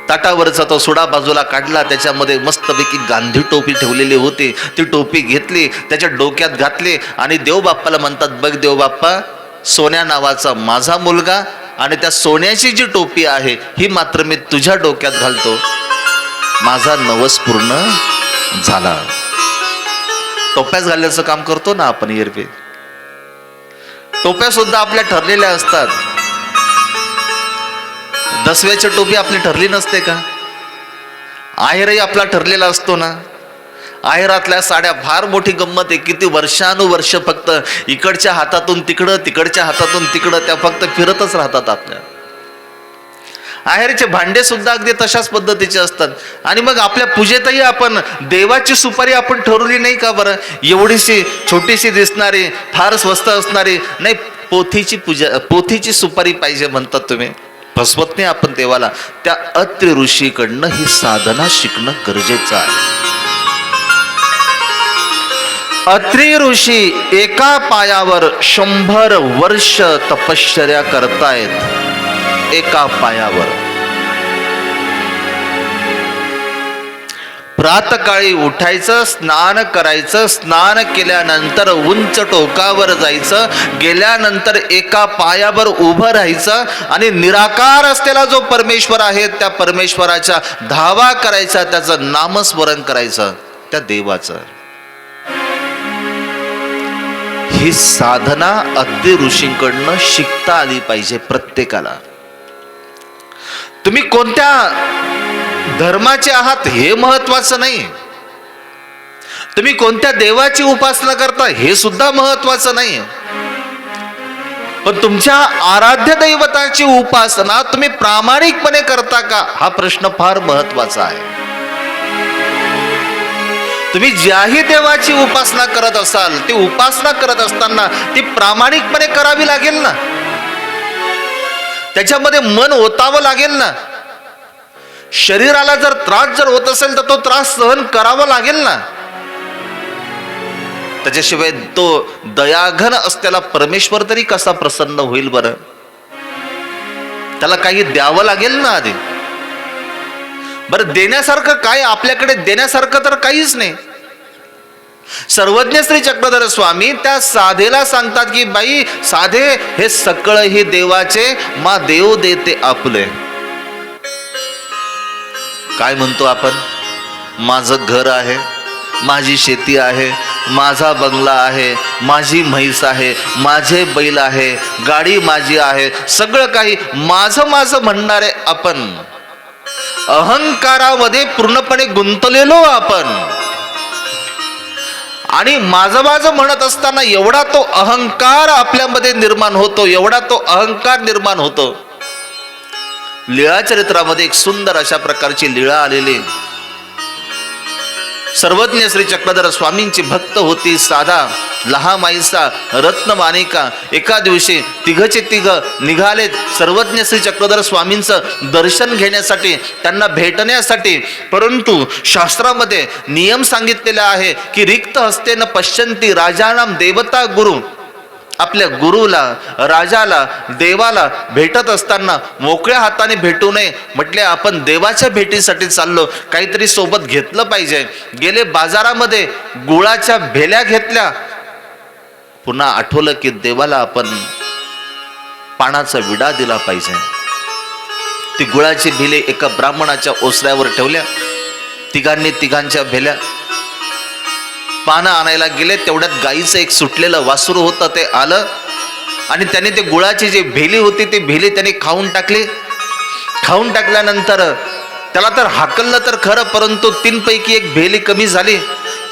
ताटावरचा तो सुडा बाजूला काढला, त्याच्यामध्ये मस्तपैकी गांधी टोपी ठेवलेली होती. ती टोपी घेतली, त्याच्या डोक्यात घातली आणि देव बाप्पाला म्हणतात, बघ देव बाप्पा, सोन्या नावाचा माझा मुलगा आणि त्या सोन्याची जी टोपी आहे ही मात्र मी तुझ्या डोक्यात घालतो, माझा नवस पूर्ण झाला. टोप्याच घालण्याचं काम करतो ना आपण एरवी. टोप्या सुद्धा आपल्या ठरलेल्या असतात. दसव्याची टोपी आपली ठरली नसते का? आहेरही आपला ठरलेला असतो ना. आहेरातल्या साड्या फार मोठी गंमत आहे. किती वर्षानुवर्ष फक्त इकडच्या हातातून तिकडं, तिकडच्या हातातून तिकडं त्या फक्त फिरतच राहतात आपल्या. आहेरचे भांडे सुद्धा अगदी तशाच पद्धतीचे असतात. आणि मग आपल्या पूजेतही आपण देवाची सुपारी आपण ठरवली नाही का बरं? एवढीशी छोटीशी दिसणारी, फार स्वस्त असणारी नाही, पोथीची सुपारी पाहिजे म्हणतात तुम्ही. फसवत नाही आपण देवाला. त्या अत्रि ऋषीकडनं ही साधना शिकणं गरजेचं आहे. अत्रि ऋषी एका पायावर 100 वर्ष तपश्चर्या करतायत. एका पायावर. प्रातकाळी उठायचं, स्नान करायचं, स्नान केल्यानंतर उंच टोकावर जायचं, गेल्यानंतर एका पायावर उभं राहायचं आणि निराकार असलेला जो परमेश्वर आहे त्या परमेश्वराच्या धावा करायचा, त्याचं नामस्मरण करायचं, त्या देवाचं. ही साधना अत्रि ऋषींकडनं शिकता आली पाहिजे प्रत्येकाला. तुम्ही कोणत्या धर्माचे आहात हे महत्वाचं नाही, तुम्ही कोणत्या देवाची उपासना करता हे सुद्धा महत्वाचं नाही, पण तुमच्या आराध्य दैवताची उपासना तुम्ही प्रामाणिकपणे करता का हा प्रश्न फार महत्वाचा आहे. तुम्ही ज्याही देवाची उपासना करत असाल, ती उपासना करत असताना ती प्रामाणिकपणे करावी लागेल ना. त्याच्यामध्ये मन ओतावं लागेल ना. शरीराला जर त्रास जर होत असेल तर तो त्रास सहन करावा लागेल ना. त्याच्याशिवाय तो दयाघन असलेला परमेश्वर तरी कसा प्रसन्न होईल बरं? त्याला काही द्यावं लागेल ना आधी. बरं, देण्यासारखं काय आपल्याकडे? देण्यासारखं तर काहीच नाही. सर्वज्ञ श्री चक्रधर स्वामी त्या साधेला सांगतात की बाई साधे, हे सकळ ही देवाचे, मा देव देते आपले. काय म्हणतो आपण? माझं घर आहे, माझी शेती आहे, माझा बंगला आहे, माझी म्हैस आहे, माझे बैल आहे, गाडी माझी आहे, सगळं काही माझं माझं म्हणणारे आपण, अहंकारामध्ये पूर्णपणे गुंतलेलो आपण. आणि माझं माझं म्हणत असताना एवढा तो अहंकार आपल्यामध्ये निर्माण होतो, एवढा तो अहंकार निर्माण होतो. लीळा चरित्रामध्ये एक सुंदर अशा प्रकारची लीळा आलेली. सर्वज्ञ श्री चक्रधर स्वामींची भक्त होती साधा लहामाईसा रत्नमानिका. एका दिवशी तिघचे तिघ निघालेत सर्वज्ञ श्री चक्रधर स्वामींचं दर्शन घेण्यासाठी, त्यांना भेटण्यासाठी. परंतु शास्त्रामध्ये नियम सांगितलेला आहे की रिक्त हस्तेन पश्यन्ति राजानाम देवता गुरु. आपल्या गुरुला, राजाला, देवाला भेटत असताना मोकळ्या हाताने भेटू नये. म्हटले आपण देवाच्या भेटीसाठी चाललो, काहीतरी सोबत घेतलं पाहिजे. गेले बाजारामध्ये गुळाच्या भेल्या घेतल्या. पुन्हा आठवलं की देवाला आपण पानाचा विडा दिला पाहिजे. ती गुळाची भेले एका ब्राह्मणाच्या ओसऱ्यावर ठेवल्या. तिघांनी तिघांच्या भेल्या पानं आणायला गेले. तेवढ्यात गाईचं एक सुटलेलं वासरू होतं, ते आलं आणि त्याने ते गुळाची जी भेली होती ती भेली त्याने खाऊन टाकली. खाऊन टाकल्यानंतर त्याला तर हाकललं तर खरं, परंतु 3 पैकी 1 भेली कमी झाली.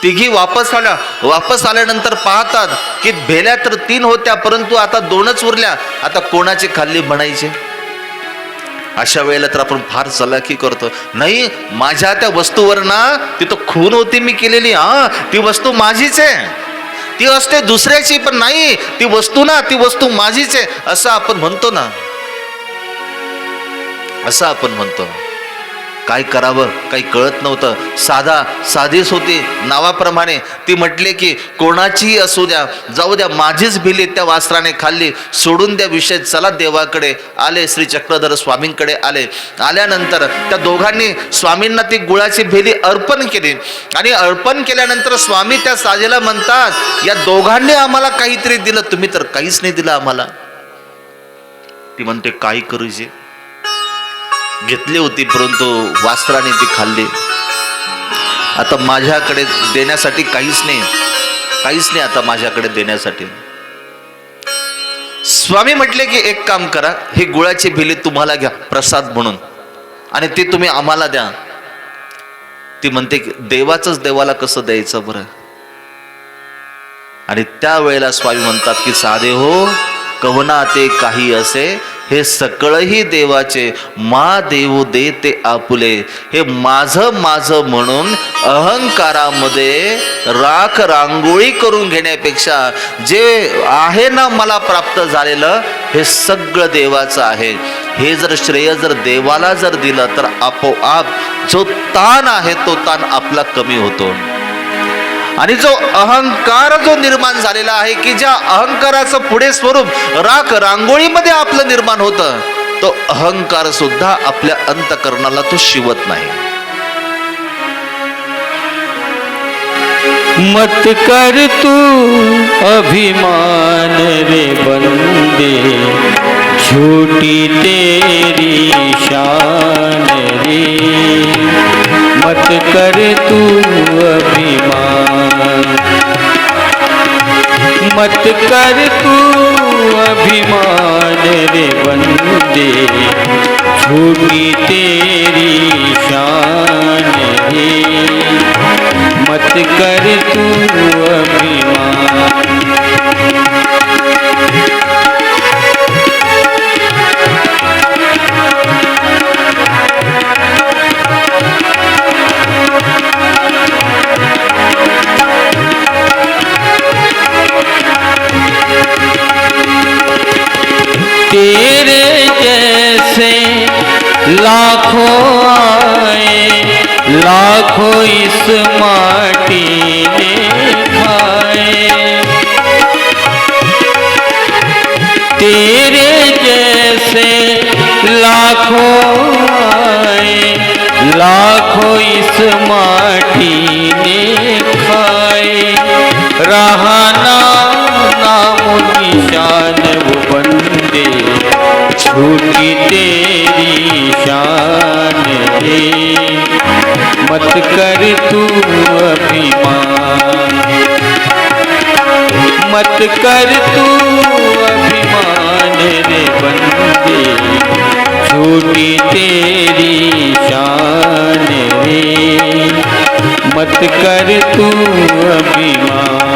तिघी वापस आल्या. वापस आल्यानंतर पाहतात की भेल्या तर 3 होत्या, परंतु आता 2च उरल्या. आता कोणाची खाल्ली म्हणायची? अशा वेळेला तर आपण फार चलाकी करतो. नाही, माझ्या त्या वस्तूवर ना तिथं खून होती मी केलेली, ती वस्तू माझीच आहे. ती असते दुसऱ्याची, पण नाही, ती वस्तू ना, ती वस्तू माझीच आहे असं आपण म्हणतो ना. असं आपण म्हणतो. काय करावं काही कळत नव्हतं. साधीच होती नावाप्रमाणे. ती म्हटले की कोणाचीही असू द्या, जाऊ द्या, माझीच भिली त्या वासराने खाल्ली, सोडून द्या विषय, चला देवाकडे. आले, श्री चक्रधर स्वामींकडे आले. आल्यानंतर त्या दोघांनी स्वामींना ती गुळाची भेली अर्पण केली. आणि अर्पण केल्यानंतर स्वामी त्या साजेला म्हणतात, या दोघांनी आम्हाला काहीतरी दिलं, तुम्ही तर काहीच नाही दिलं आम्हाला. ती म्हणते काय करूचे, घेतली होती परंतु वासराने ती खाल्ली. आता माझ्याकडे देण्यासाठी काहीच नाही आता माझ्याकडे देण्यासाठी. स्वामी म्हटले की एक काम करा, ही गुळाची भेली तुम्हाला घ्या प्रसाद म्हणून आणि ती तुम्ही आम्हाला द्या. ती म्हणते की देवाचंच देवाला कसं द्यायचं बरं. आणि त्यावेळेला स्वामी म्हणतात की साधे हो, कवना ते काही असे, हे सकळही देवाचे, मा देऊ दे ते आपुले. हे माझं म्हणून अहंकारामध्ये राख रांगोळी करून घेण्यापेक्षा जे आहे ना मला प्राप्त झालेलं, हे सगळं देवाचं आहे. हे जर श्रेय जर देवाला जर दिलं तर आपोआप जो ताण आहे तो ताण आपला कमी होतो. आणि जो अहंकार जो निर्माण झालेला आहे की ज्या अहंकाराचं पुढे स्वरूप राख रांगोळीमध्ये आपलं निर्माण होतं, तो अहंकार सुद्धा आपल्या अंतकरणाला तो शिवत नाही. मत कर तू अभिमान रे बंदे, झूठी तेरी शान रे. मत कर तू अभिमान, मत कर तू अभिमान रे बंदे, झूठी तेरी शान रे. मत कर तू अभिमान. तेरे जैसे लाखों आए, लाखों इस माटी ने खाए. तेरे जैसे लाखों आए, लाखों इस माटी ने खाए. रहा ना नाम निशान वो बंदे, झूठी तेरी शान रे. मत कर तू अभिमान. मत कर तू अभिमान रे बंदे, झूठी तेरी शान रे, मत कर तू अभिमान।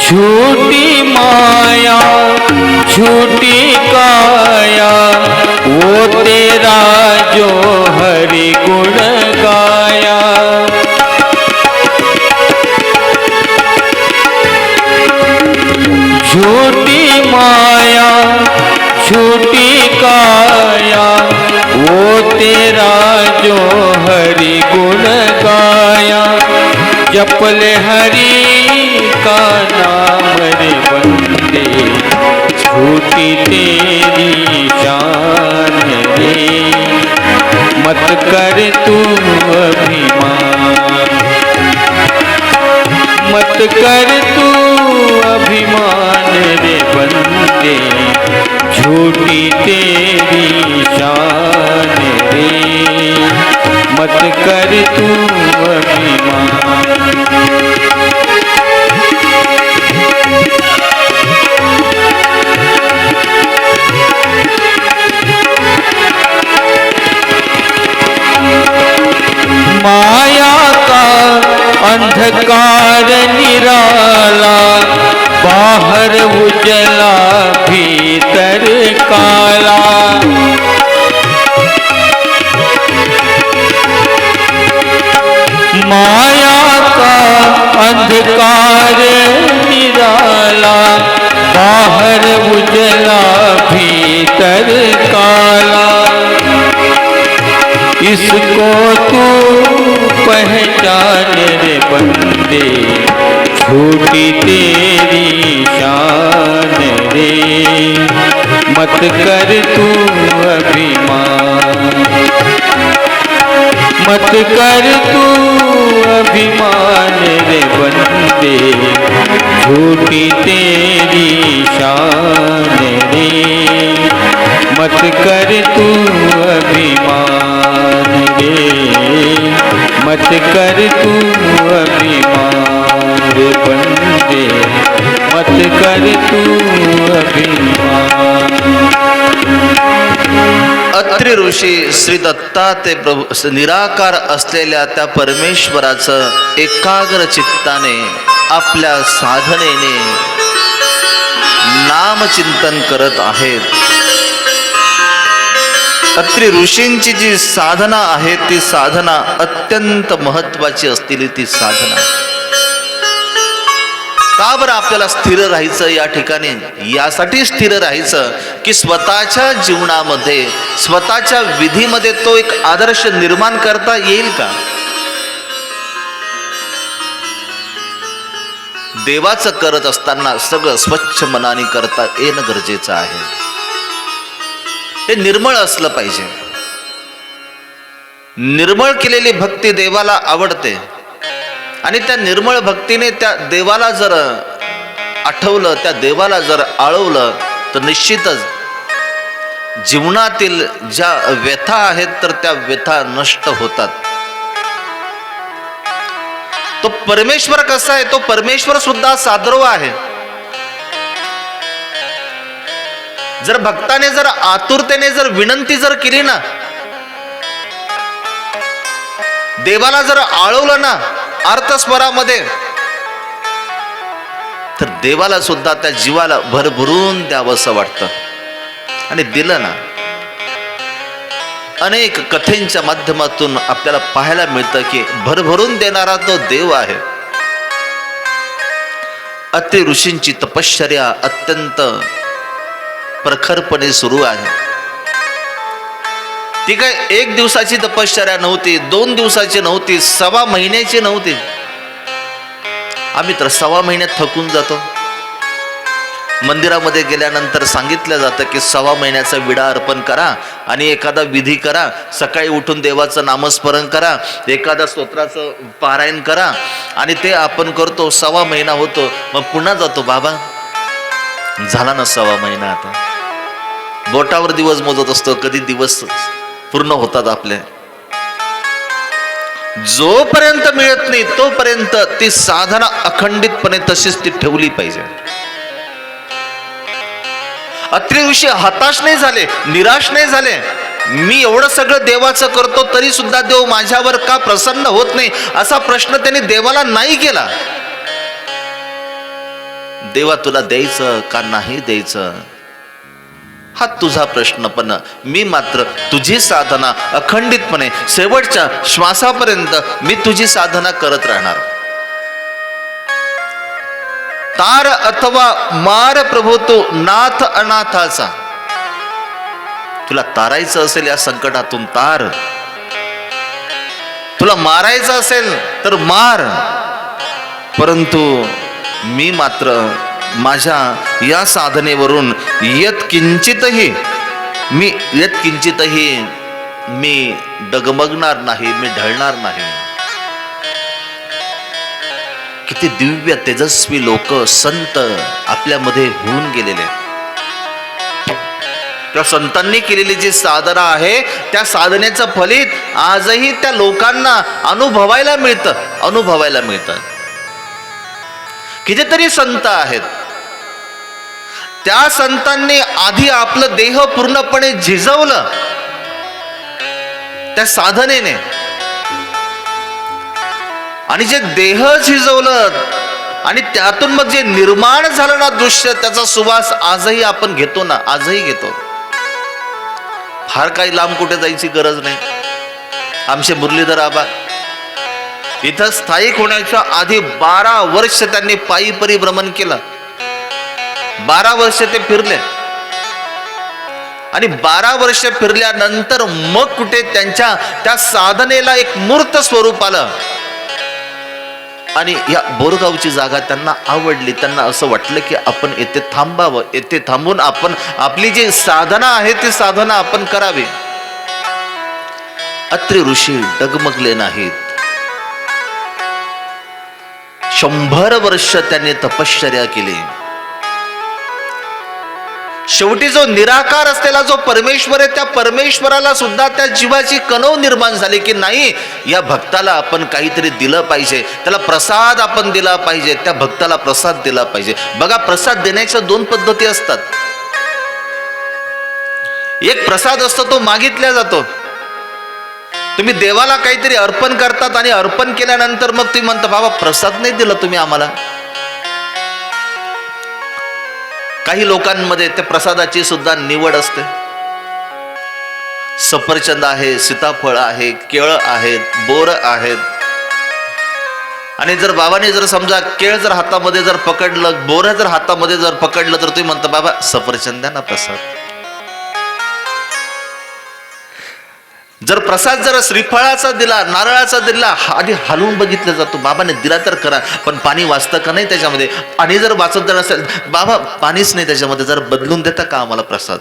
झूठी माया झूठी काया, वो तेरा जो हरि गुण गाया। झूठी माया झूठी काया, वो तेरा जो हरि गुण गाया। जपले हरि का नाम रे बंदे, झूठी तेरी शान रे, मत कर तू अभिमान, मत कर तू अभिमान रे बंदे, झूठी तेरी शान रे, मत कर तू अभिमान। माया का अंधकार निराला, बाहर उजला भीतर काला। माया का अंधकार निराला, बाहर उजला भीतर काला। इसको तू पहचान रे बंदे, झूठी तेरी शान रे, मत कर तू अभिमान, मत कर तू अभिमान रे बंदे, झूठी तेरी शान रे, मत कर तू अभिमान रे, मत कर तू अभिमान रे बंदे, मत कर तू अभिमान। अत्रि ऋषी श्री दत्तात्रय प्रभू निराकार असलेल्या त्या परमेश्वराचं एकाग्र चित्ताने आपल्या साधनेने नामचिंतन करत आहेत। अत्रि ऋषींची जी साधना आहे ती साधना अत्यंत महत्वाची असलेली ती साधना। का बरं आपल्याला स्थिर राहायचं या ठिकाणी? यासाठी स्थिर राहायचं की स्वतःच्या जीवनामध्ये स्वतःच्या विधीमध्ये तो एक आदर्श निर्माण करता येईल का? देवाचं करत असताना सगळं स्वच्छ मनाने करता येणं गरजेचं आहे। ते निर्मळ असलं पाहिजे। निर्मळ केलेली भक्ती देवाला आवडते आणि त्या निर्मळ भक्तीने त्या देवाला जर आठवलं, त्या देवाला जर आळवलं तर निश्चितच जीवनातील ज्या व्यथा आहेत तर त्या व्यथा नष्ट होतात। तो परमेश्वर कसा आहे? तो परमेश्वर सुद्धा साधर्व आहे। जर भक्ताने जर आतुरतेने जर विनंती जर केली ना, देवाला जर आळवलं ना अर्थस्वरामध्ये, तर देवाला सुद्धा त्या जीवाला भरभरून द्यावंसं वाटतं आणि दिलं ना। अनेक कथेंच्या माध्यमातून आपल्याला पाहायला मिळतं की भरभरून देणारा तो देव आहे। अत्रि ऋषींची तपश्चर्या अत्यंत प्रखरपणे सुरू आहे। ती काय एक दिवसाची तपश्चर्या नव्हती, 2 दिवसाची नव्हती, 1.25 महिन्याची नव्हती। आम्ही तर 1.25 महिन्यात थकून जातो। मंदिरामध्ये गेल्यानंतर सांगितलं जातं की 6 महिन्याचा विडा अर्पण करा आणि एखादा विधी करा, सकाळी उठून देवाचं नामस्मरण करा, एखादा स्तोत्राचं पारायण करा, आणि ते आपण करतो. 6 महिना होतो, मग पुन्हा जातो. बाबा झाला ना 6 महिना, आता बोटावर दिवस मोजत असतो, कधी दिवस पूर्ण होतात आपले. जोपर्यंत मिळत नाही तोपर्यंत ती साधना अखंडितपणे तशीच ती ठेवली पाहिजे. अत्रि ऋषी हताश नाही झाले, निराश नाही झाले. मी एवढं सगळं देवाचं करतो तरी सुद्धा देव माझ्यावर का प्रसन्न होत नाही, असा प्रश्न त्यांनी देवाला नाही केला. देवा तुला द्यायचं का नाही द्यायचं हा तुझा प्रश्न, पण मी मात्र तुझी साधना अखंडितपणे शेवटच्या श्वासापर्यंत मी तुझी साधना करत राहणार. तार अथवा मार प्रभू तो नाथ अनाथाचा. तुला तारायचं असेल या संकटातून तार, तुला मारायचं असेल तर मार, परंतु मी मात्र माझ्या या साधनेवरून यत्किंचितही मी डगमगणार नाही, मी ढळणार नाही. किती दिव्य तेजस्वी लोक संत आपल्यामध्ये होऊन गेलेले. त्या संतांनी केलेली जी साधना आहे त्या साधनेचं फलित आजही त्या लोकांना अनुभवायला मिळतं. कितीतरी संत आहेत, त्या संतांनी आधी आपलं देह पूर्णपणे झिजवलं त्या साधनेने, आणि जे देह झिजवलं आणि त्यातून मग जे निर्माण झालं ना दृश्य, त्याचा सुवास आजही आपण घेतो ना, आजही घेतो. फार काही लांब कुठे जायची गरज नाही. आमचे मुरलीधर आबा इथं स्थायिक होण्याच्या आधी 12 वर्ष त्यांनी पायी परिभ्रमण केलं. 12 वर्ष ते फिरले, आणि 12 वर्ष फिरल्यानंतर मग कुठे त्यांच्या त्या साधनेला एक मूर्त स्वरूप आलं, आणि या बोरगावची जागा त्यांना आवडली. त्यांना असं वाटलं की आपण येथे थांबावं, येथे थांबून आपण आपली जी साधना आहे ती साधना आपण करावी. अत्रि ऋषी डगमगले नाहीत. 100 वर्ष त्यांनी तपश्चर्या केली. शेवटी जो निराकार असलेला जो परमेश्वर आहे, त्या परमेश्वराला सुद्धा त्या जीवाची कणव निर्माण झाली की नाही, या भक्ताला आपण काहीतरी दिलं पाहिजे, त्याला प्रसाद आपण दिला पाहिजे, त्या भक्ताला प्रसाद दिला पाहिजे. बघा, प्रसाद देण्याच्या 2 पद्धती असतात. एक प्रसाद असतो तो मागितला जातो. तुम्ही देवाला काहीतरी अर्पण करतात आणि अर्पण केल्यानंतर मग तुम्ही म्हणता बाबा प्रसाद नाही दिला तुम्ही आम्हाला. काही लोकांमध्ये त्या प्रसादाची सुद्धा निवड असते. सफरचंद आहे, सीताफळ आहे, केळ आहेत, बोर आहेत, आणि जर बाबाने जर समजा केळ जर हातामध्ये जर पकडलं, बोर जर हातामध्ये जर पकडलं, तर तुम्ही म्हणता बाबा सफरचंद द्या ना प्रसाद. जर प्रसाद जर श्रीफळाचा दिला, नारळाचा दिला, आधी हलवून बघितलं जातो, बाबाने दिला तर करा, पण पाणी वाचतं का नाही त्याच्यामध्ये, पाणी जर वाचत नसेल, बाबा पाणीच नाही त्याच्यामध्ये, जर बदलून देता का आम्हाला प्रसाद.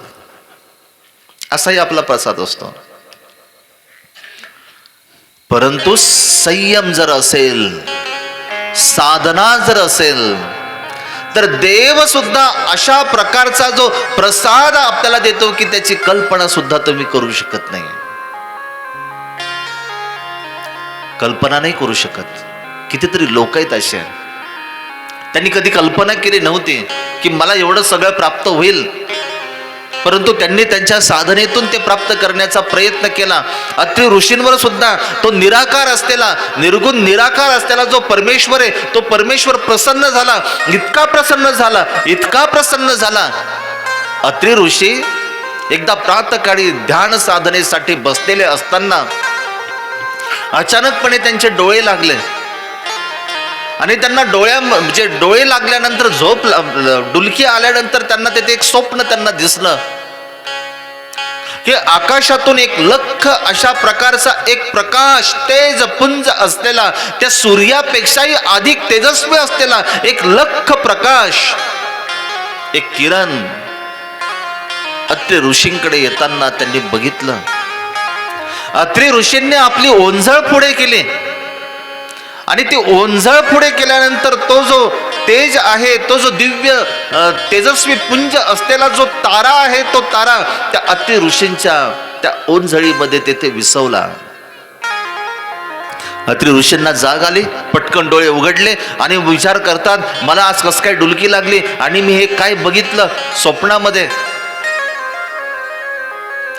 असाही आपला प्रसाद असतो. परंतु संयम जर असेल, साधना जर असेल, तर देव सुद्धा अशा प्रकारचा जो प्रसाद आपल्याला देतो की त्याची कल्पना सुद्धा तुम्ही करू शकत नाही. कल्पना नाही करू शकत. कितीतरी लोक आहेत असे, त्यांनी कधी कल्पना केली नव्हती की मला एवढं सगळं प्राप्त होईल, परंतु त्यांनी त्यांच्या साधनेतून ते प्राप्त करण्याचा प्रयत्न केला. अत्रि ऋषींवर सुद्धा तो निराकार असलेला, निर्गुण निराकार असलेला जो परमेश्वर आहे, तो परमेश्वर प्रसन्न झाला. इतका प्रसन्न झाला. अत्रि ऋषी एकदा प्रातःकाळी ध्यान साधनेसाठी बसलेले असताना अचानकपणे त्यांचे डोळे लागले, आणि त्यांना डोळे लागल्यानंतर झोप डुलकी आल्यानंतर त्यांना तिथे एक स्वप्न त्यांना दिसलं की आकाशातून एक लख अशा प्रकारचा एक प्रकाश, तेज पुंज असलेला, त्या सूर्यापेक्षाही अधिक तेजस्वी असलेला एक लख प्रकाश एक किरण अत्रि ऋषींकडे येताना त्यांनी बघितलं. अत्रि ऋषींनी आपली ओंजळ पुढे केली आणि ती ओंजळ पुढे केल्यानंतर तो जो तेज आहे, तो जो दिव्य तेजस्वी पुंज असलेला जो तारा आहे, तो तारा त्या अत्रि ऋषींच्या त्या ओंजळीमध्ये तेथे विसवला. अत्रि ऋषींना जाग आली, पटकन डोळे उघडले आणि विचार करतात, मला आज कसं काय डुलकी लागली आणि मी हे काय बघितलं स्वप्नामध्ये.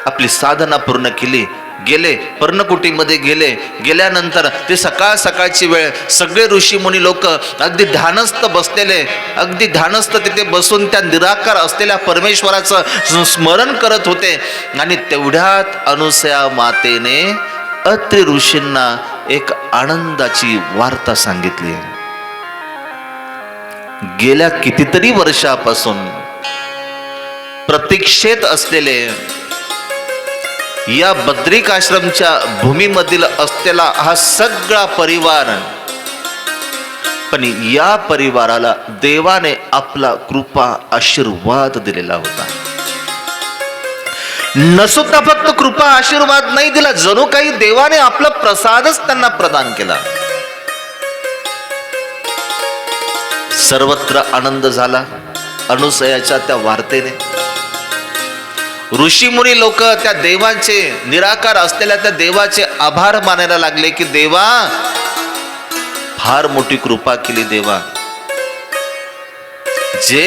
आपली साधना पूर्ण केली, गेले पर्णकुटीमध्ये गेल्यानंतर ते सकाळची वेळ, सगळे ऋषी मुनी लोक अगदी ध्यानस्थ बसलेले, अगदी ध्यानस्थ तिथे बसून त्या निराकार असलेल्या परमेश्वराचं स्मरण करत होते. आणि तेवढ्यात अनुसया मातेने अत्रि ऋषींना एक आनंदाची वार्ता सांगितली. गेल्या कितीतरी वर्षापासून प्रतीक्षेत असलेले या बद्रिकाश्रमच्या भूमीमधील असलेला हा सगळा परिवार, पण या परिवाराला देवाने आपला कृपा आशीर्वाद दिलेला होता. नसुद्धा फक्त कृपा आशीर्वाद नाही दिला, जणू काही देवाने आपला प्रसादच त्यांना प्रदान केला. सर्वत्र आनंद झाला अनुसयाच्या त्या वार्तेने. ऋषी मुनी लोक त्या देवाचे, निराकार असलेल्या त्या देवाचे आभार मानायला लागले की देवा, फार मोठी कृपा केली देवा. जे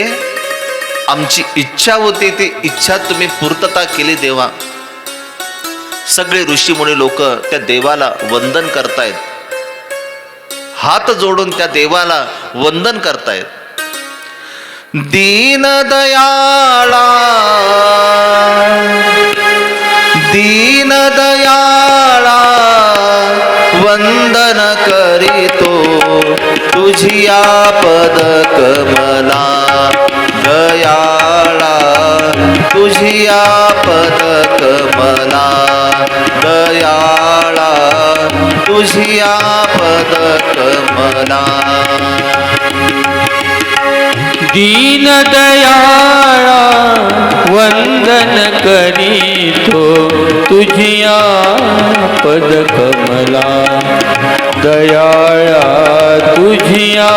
आमची इच्छा होती ती इच्छा तुम्ही पूर्तता केली देवा. सगळे ऋषी मुनी लोक त्या देवाला वंदन करतायत, हात जोडून त्या देवाला वंदन करतायत. दीन दयाळा, दीन दयाळा वंदन करीतो तुझी पद कमला. दयाळा तुझी पद कमला, दयाळा तुझी पद कमला. दीन दयाळा वंदन करीतो तुझिया पद कमला. दयाळा तुझिया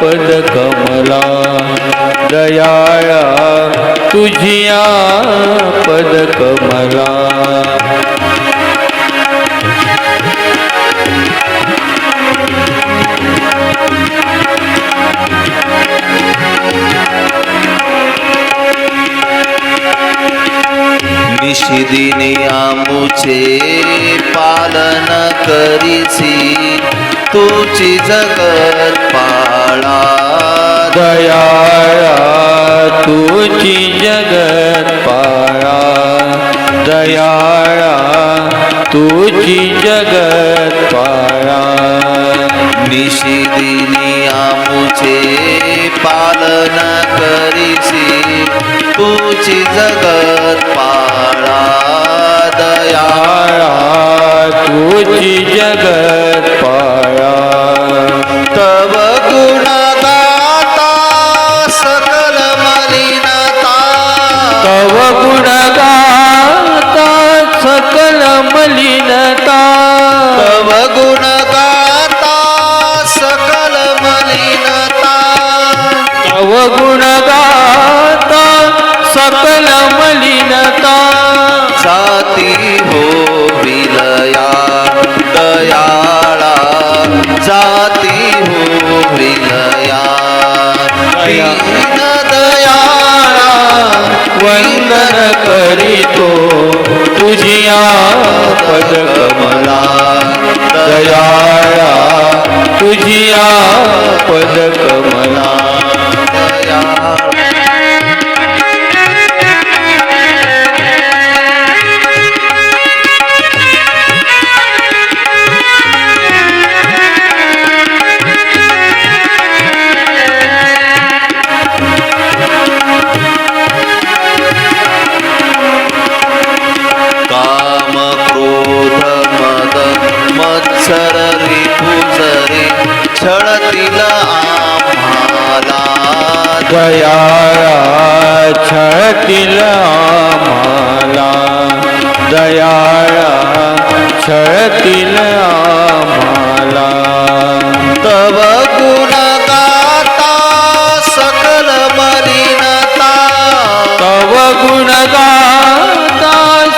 पद कमला, दयाळा तुझिया पद कमला. निशिदिनी आमुचे पालन करीसी तुझी जगत पाळा. दयाळा तुझी जगत पाळा, दयाळा तुझी जगत पाळा. निशिदिनी आमुचे पालन करीसी तुझी जगत पाळा. दयाळा तुझी जगत पाळा. तव गुण गाता सकल मलिनता, तव गुण गाता सकल मलिनता. तव गुण गाता सकल मलिनता. तव गुण गाता सकल मलिनता. जाती हो विलया दयाळा, जाती हो विलया. दीन दयाळा वंदन करीतो तुझिया पद कमला. दयाळा तुझिया पद कमला. काम क्रोध मद मत्सर रिपुजरे छळतील आम्हाला. दयाळा छळतील आम्हाला, दयाळा छळतील आम्हाला. तव गुण गाता सकल मलिनता, तव गुण गाता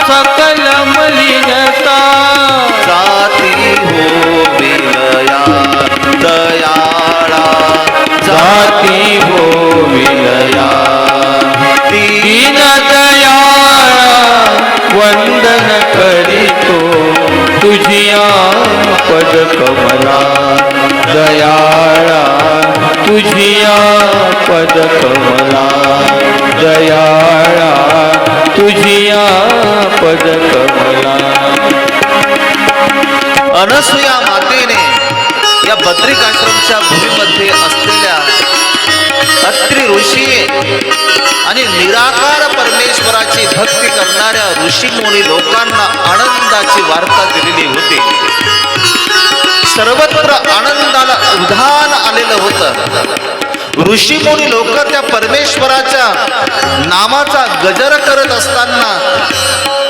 सकल मलिनता. जाती हो विलया दयाळा, जाती हो विलया. दीन दयाळा वंदन करीतो तुझिया पद कमला, दयाळा तुझिया पद कमला, दयाळा तुझिया पद कमला. अनसूया मातेने या बद्रिकाश्रमच्या भूमीमध्ये असलेल्या अत्रि ऋषी आणि निराकार परमेश्वराची भक्ती करणाऱ्या ऋषीमुनी लोकांना आनंदाची वार्ता दिलेली होती. सर्वत्र आनंदाला उधाण आलेलं होतं. ऋषीमुनी लोक त्या परमेश्वराच्या नामाचा गजर करत असताना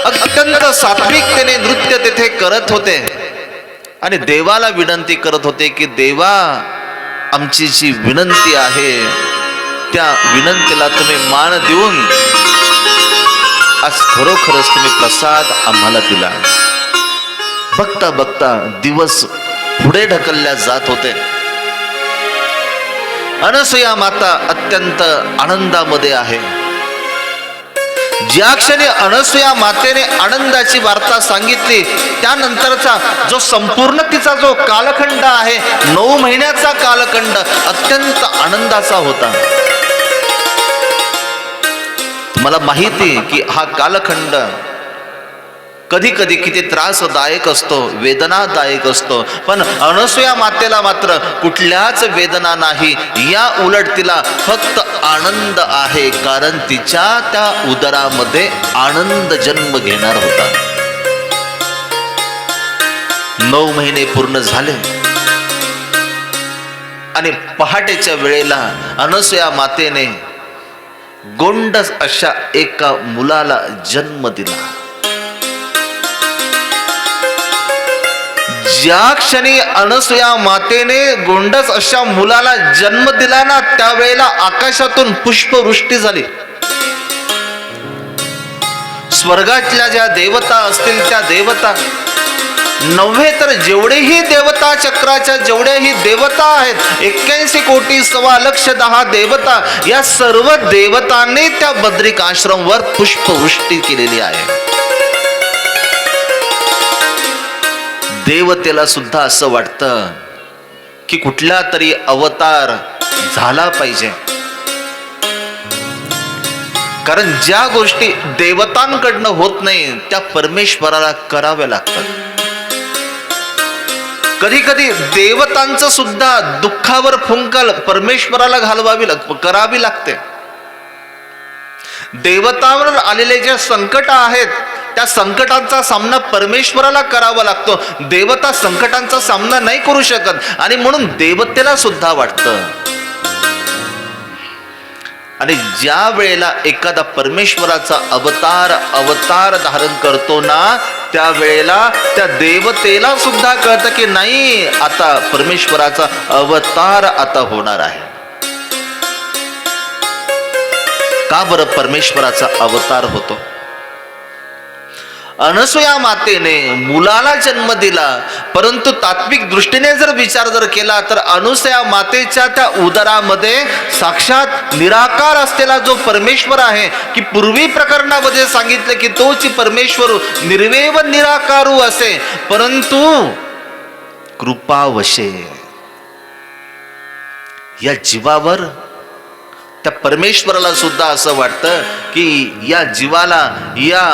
अत्यंत सात्विकतेने नृत्य तिथे करत होते आणि देवाला विनंती करत होते की देवा, आमची जी विनंती आहे त्या विनंतीला तुम्ही मान देऊन आज खरोखरच तुम्ही प्रसाद आम्हाला दिला. बघता बघता दिवस पुढे ढकलल्या जात होते. अनसूया माता अत्यंत आनंदामध्ये आहे. ज्या क्षणी अनसूया मातेने आनंदाची वार्ता सांगितली त्यानंतरचा जो संपूर्ण तिचा जो कालखंड आहे, 9 महिन्याचा कालखंड अत्यंत आनंदाचा होता. मला माहिती की हा कालखंड कधी कधी किती त्रासदायक असतो, वेदनादायक असतो, पण अनसूया मातेला मात्र कुठल्याच वेदना नाही. या उलट तिला फक्त आनंद आहे, कारण तिच्या त्या उदरामध्ये आनंद जन्म घेणार होता. 9 महिने पूर्ण झाले आणि पहाटेच्या वेळेला अनसूया मातेने गोंडस अशा एका मुलाला जन्म दिला. ज्या क्षणी अनसूया मातेने गोंडस अशा मुलाला जन्म दिला ना, त्यावेळेला आकाशातून पुष्पवृष्टी झाली. स्वर्गातल्या ज्या देवता असतील त्या देवता नव्हे तर जेवढेही देवता चक्राच्या जेवढेही देवता आहेत, 81 कोटी 1,15,10,000 देवता, या सर्व देवतांनी त्या बद्रिक आश्रमवर पुष्पवृष्टी केलेली आहे. देवतेला सुद्धा असं वाटतं की कुठला तरी अवतार झाला पाहिजे, कारण ज्या गोष्टी देवतांकडनं होत नाही त्या परमेश्वराला कराव्या लागतात. कधी कधी देवतांचं सुद्धा दुःखावर फुंकल परमेश्वराला करावी लागते. देवतांवर आलेले जे संकट आहेत त्या संकटांचा सामना परमेश्वराला करावा लागतो. देवता संकटांचा सामना नाही करू शकत आणि म्हणून देवतेला सुद्धा वाटतं. आणि ज्या वेळेला एखादा परमेश्वराचा अवतार धारण करतो ना, त्या वेळेला त्या देवतेला सुद्धा कळतं की नाही, आता परमेश्वराचा अवतार आता होणार आहे. का बरं परमेश्वराचा अवतार होतो? अनसूया मातेने मुलाला जन्म दिला, परंतु तात्विक दृष्टीने जर केला तर अनसूया मातेच्या त्या उदरामध्ये साक्षात निराकार असलेला जो परमेश्वर आहे, की पूर्वी प्रकरणामध्ये सांगितलं की तोच परमेश्वर निर्वेव निराकारू असे, परंतु कृपावशे या जीवावर त्या परमेश्वराला सुद्धा असं वाटतं की या जीवाला या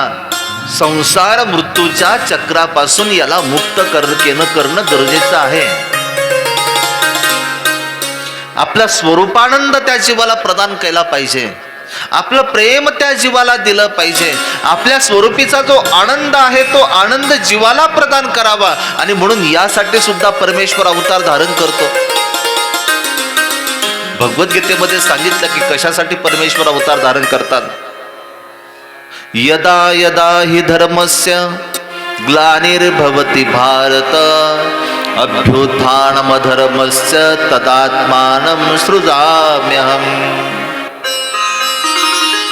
संसार मृत्यूच्या चक्रापासून याला मुक्त करणं गरजेचं आहे. आपला स्वरूपानंद त्या जीवाला प्रदान केला पाहिजे, आपलं प्रेम त्या जीवाला दिलं पाहिजे, आपल्या स्वरूपीचा जो आनंद आहे तो आनंद जीवाला प्रदान करावा. आणि म्हणून यासाठी सुद्धा परमेश्वर अवतार धारण करतो. भगवद्गीतेमध्ये सांगितलं की कशासाठी परमेश्वर अवतार धारण करतात. यदा यदा हि धर्मस्य ग्लानिर्भवति भारत अभ्युत्थानमधर्मस्य तदात्मानं सृजाम्यहम्.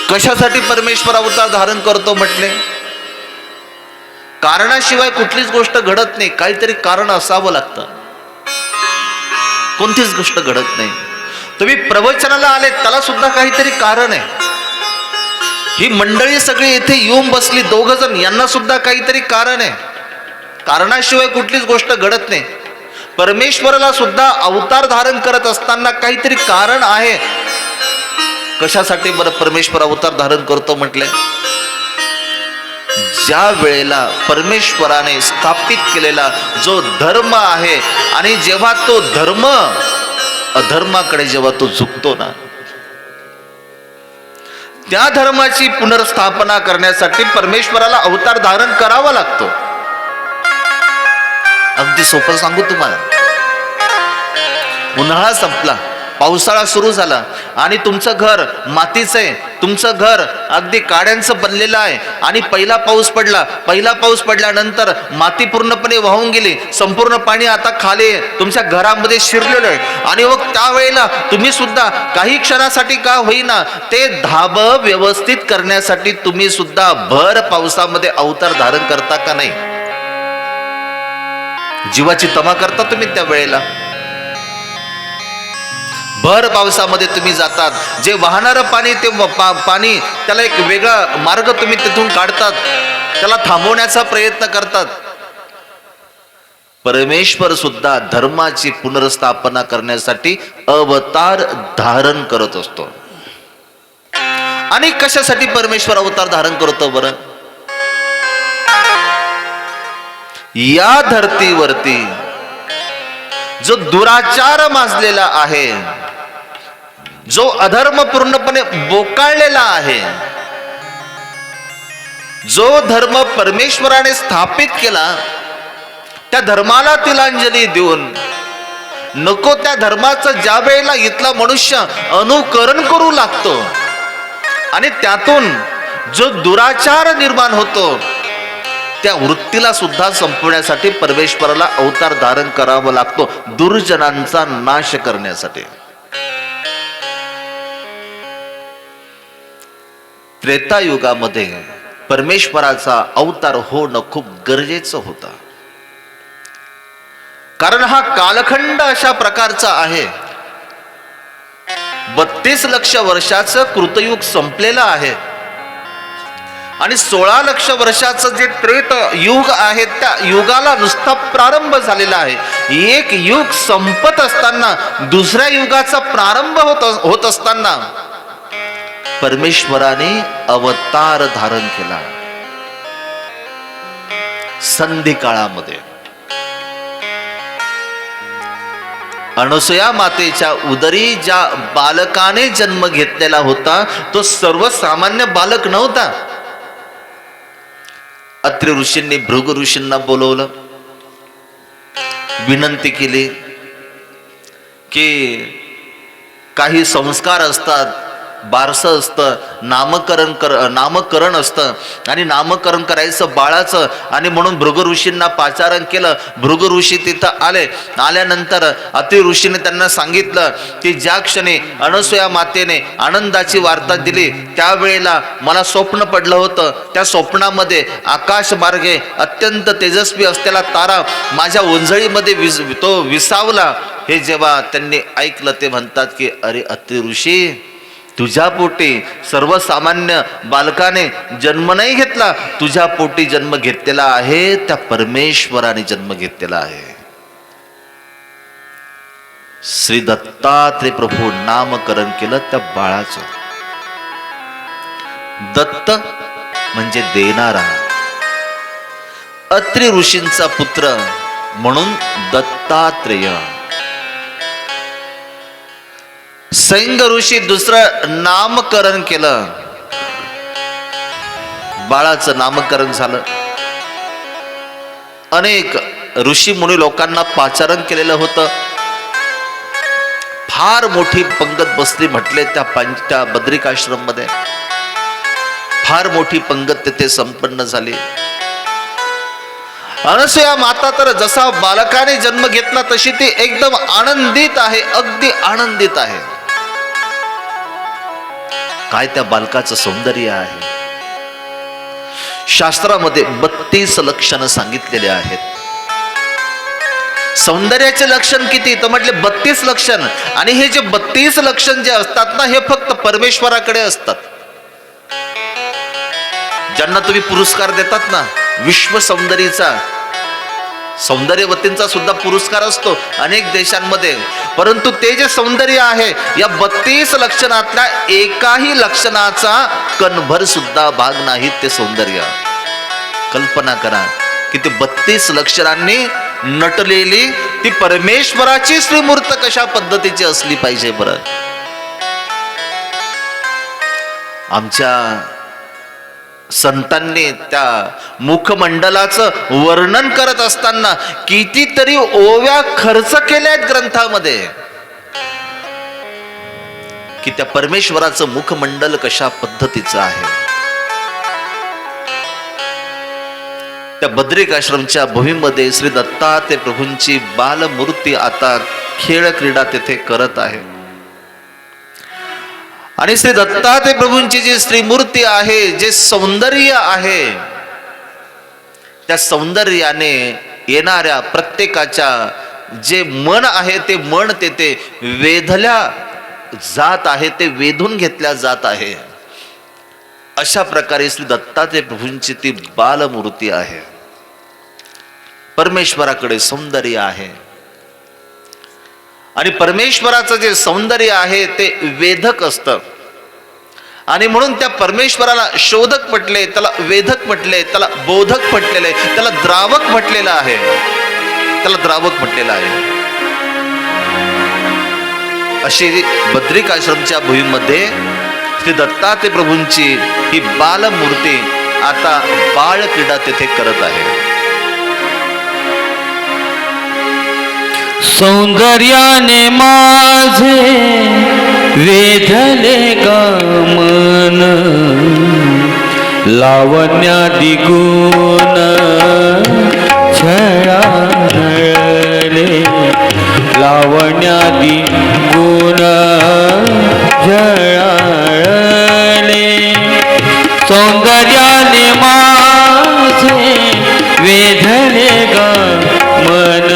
कशासाठी परमेश्वर अवतार धारण करतो म्हटले? कारणाशिवाय कुठलीच गोष्ट घडत नाही, काहीतरी कारण असावं लागतं. कोणतीच गोष्ट घडत नाही. तुम्ही प्रवचनाला आले त्याला सुद्धा काहीतरी कारण आहे. ही मंडळी सगळी इथे येऊन बसली, 2 जण, यांना सुद्धा काहीतरी कारण आहे. कारणाशिवाय कुठलीच गोष्ट घडत नाही. परमेश्वराला सुद्धा अवतार धारण करत असताना काहीतरी कारण आहे. कशासाठी बरं परमेश्वर अवतार धारण करतो म्हटले? ज्या वेळेला परमेश्वराने स्थापित केलेला जो धर्म आहे आणि जेव्हा तो धर्म अधर्माकडे जेव्हा तो झुकतो ना, त्या धर्माची पुनर्स्थापना करण्यासाठी परमेश्वराला अवतार धारण करावा लागतो. अगदी सोपं सांगू तुम्हाला. उन्हाळा संपला, पावसाळा सुरू झाला आणि तुमचं घर मातीचं आहे, तुमचं घर अगदी काड्यांचं बनलेलं आहे आणि पहिला पाऊस पडला. पहिला पाऊस पडल्यानंतर माती पूर्णपणे वाहून गेली, संपूर्ण पाणी आता खाली तुमच्या घरामध्ये शिरलेलं आहे. आणि मग त्यावेळेला तुम्ही सुद्धा काही क्षणासाठी का होईना ते धाबं व्यवस्थित करण्यासाठी तुम्ही सुद्धा भर पावसामध्ये अवतार धारण करता का नाही? जीवाची तमा करता तुम्ही त्या वेळेला. भर पावसामध्ये तुम्ही जातात, जे वाहणारं पाणी ते पाणी त्याला एक वेगळा मार्ग तुम्ही तिथून काढतात, त्याला थांबवण्याचा प्रयत्न करतात. परमेश्वर सुद्धा धर्माची पुनर्स्थापना करण्यासाठी अवतार धारण करत असतो. आणि कशासाठी परमेश्वर अवतार धारण करतो बरं? या धरतीवरती जो दुराचार माजलेला आहे, जो अधर्म पूर्णपणे बोकाळलेला आहे, जो धर्म परमेश्वराने स्थापित केला त्या धर्माला तिलांजली देऊन नको त्या धर्माचं ज्या वेळेला इथला मनुष्य अनुकरण करू लागतो आणि त्यातून जो दुराचार निर्माण होतो, त्या वृत्तीला सुद्धा संपवण्यासाठी परमेश्वराला अवतार धारण करावा लागतो, दुर्जनांचा नाश करण्यासाठी. त्रेतायुगामध्ये परमेश्वराचा अवतार होणं खूप गरजेचं होतं. कारण हा कालखंड अशा प्रकारचा आहे. 32 लक्ष वर्षाचं कृतयुग संपलेलं आहे आणि 16 लक्ष वर्षाचं जे त्रेत युग आहे त्या युगाला नुसता प्रारंभ झालेला आहे. एक युग संपत असताना दुसऱ्या युगाचा प्रारंभ होत असताना परमेश्वराने अवतार धारण केला. संधी काळामध्ये अनसूया मातेच्या उदरी ज्या बालकाने जन्म घेतलेला होता तो सर्वसामान्य बालक नव्हता. अत्रि ऋषींनी भृगु ऋषींना बोलवलं, विनंती केली की काही संस्कार असतात, बारसं असतं, नामकरण असतं आणि नामकरण करायचं बाळाचं. आणि म्हणून भृगु ऋषींना पाचारण केलं. भृगु ऋषी तिथं आल्यानंतर अत्रि ऋषीने त्यांना सांगितलं की ज्या क्षणी अनसूया मातेने आनंदाची वार्ता दिली त्यावेळेला मला स्वप्न पडलं होतं. त्या स्वप्नामध्ये आकाश मार्गे अत्यंत तेजस्वी असलेला तारा माझ्या ओंजळीमध्ये तो विसावला. हे जेव्हा त्यांनी ऐकलं ते म्हणतात की अरे अत्रि ऋषी, तुझ्या पोटी सर्वसामान्य बालकाने जन्म नाही घेतला, तुझ्या पोटी जन्म घेतलेला आहे त्या परमेश्वराने जन्म घेतलेला आहे. श्री दत्तात्रेय प्रभू नामकरण केलं त्या बाळाचं. दत्त म्हणजे देणारा, अत्रि ऋषींचा पुत्र म्हणून दत्तात्रेय. सैंग ऋषी दुसरं नामकरण केलं, बाळाचं नामकरण झालं. अनेक ऋषी मुनी लोकांना पाचारण केलेलं होतं. फार मोठी पंगत बसली म्हटले त्या बद्रिकाश्रम मध्ये. फार मोठी पंगत तेथे संपन्न झाली. अनसूया माता तर जसा बालकाने जन्म घेतला तशी ती एकदम आनंदित आहे, अगदी आनंदित आहे. काय त्या बालकाचं सौंदर्य आहे. शास्त्रामध्ये 32 लक्षणं सांगितलेले आहेत. सौंदर्याचे लक्षण किती तर म्हटले 32 लक्षण. आणि हे जे 32 लक्षण जे असतात ना, हे फक्त परमेश्वराकडे असतात. ज्यांना तुम्ही पुरस्कार देतात ना, विश्व सौंदर्याचा, सौंदर्यवतींचा सुद्धा पुरस्कार असतो अनेक देशांमध्ये. परंतु ते जे सौंदर्य आहे, या 32 लक्षणातल्या एकाही लक्षणाचा कणभर सुद्धा भाग नाही ते सौंदर्य. कल्पना करा की ते 32 लक्षणांनी नटलेली ती परमेश्वराची श्रीमूर्त कशा पद्धतीची असली पाहिजे बरं. आमच्या संतांनी त्या मुखमंडलाचं वर्णन करत असताना कितीतरी ओव्या खर्च केल्या आहेत ग्रंथामध्ये, की त्या परमेश्वराचं मुखमंडल कशा पद्धतीचं आहे. त्या बद्रिकाश्रमच्या भूमीमध्ये श्री दत्तात्रय प्रभूंची बालमूर्ती आता खेळ क्रीडा तेथे करत आहे. आणि श्री दत्तात्रय प्रभूंची जी श्रीमूर्ती आहे, जे सौंदर्य आहे, त्या सौंदर्याने येणाऱ्या प्रत्येकाच्या जे मन आहे ते मन तेथे वेधल्या जात आहे, ते वेधून घेतल्या जात आहे. अशा प्रकारे श्री दत्तात्रय प्रभूंची ती बालमूर्ती आहे. परमेश्वराकडे सौंदर्य आहे. आणि परमेश्वराचं जे सौंदर्य आहे ते वेधक असतं. आणि म्हणून त्या परमेश्वराला शोधक म्हटले, त्याला वेधक म्हटले, त्याला बोधक म्हटलेले, त्याला द्रावक म्हटलेलं आहे. त्याला द्रावक म्हटलेलं आहे. अशी बद्रिकाश्रमच्या भूमीमध्ये श्री दत्तात्रय प्रभूंची ही बालमूर्ती आता बाळ क्रीडा तेथे करत आहे. सौंदर्याने माझे वेधले गमन, लावण्यादि गुण छळाले, लावण्यादि गुण छळाले. सौंदर्याने माझे वेधले गमन,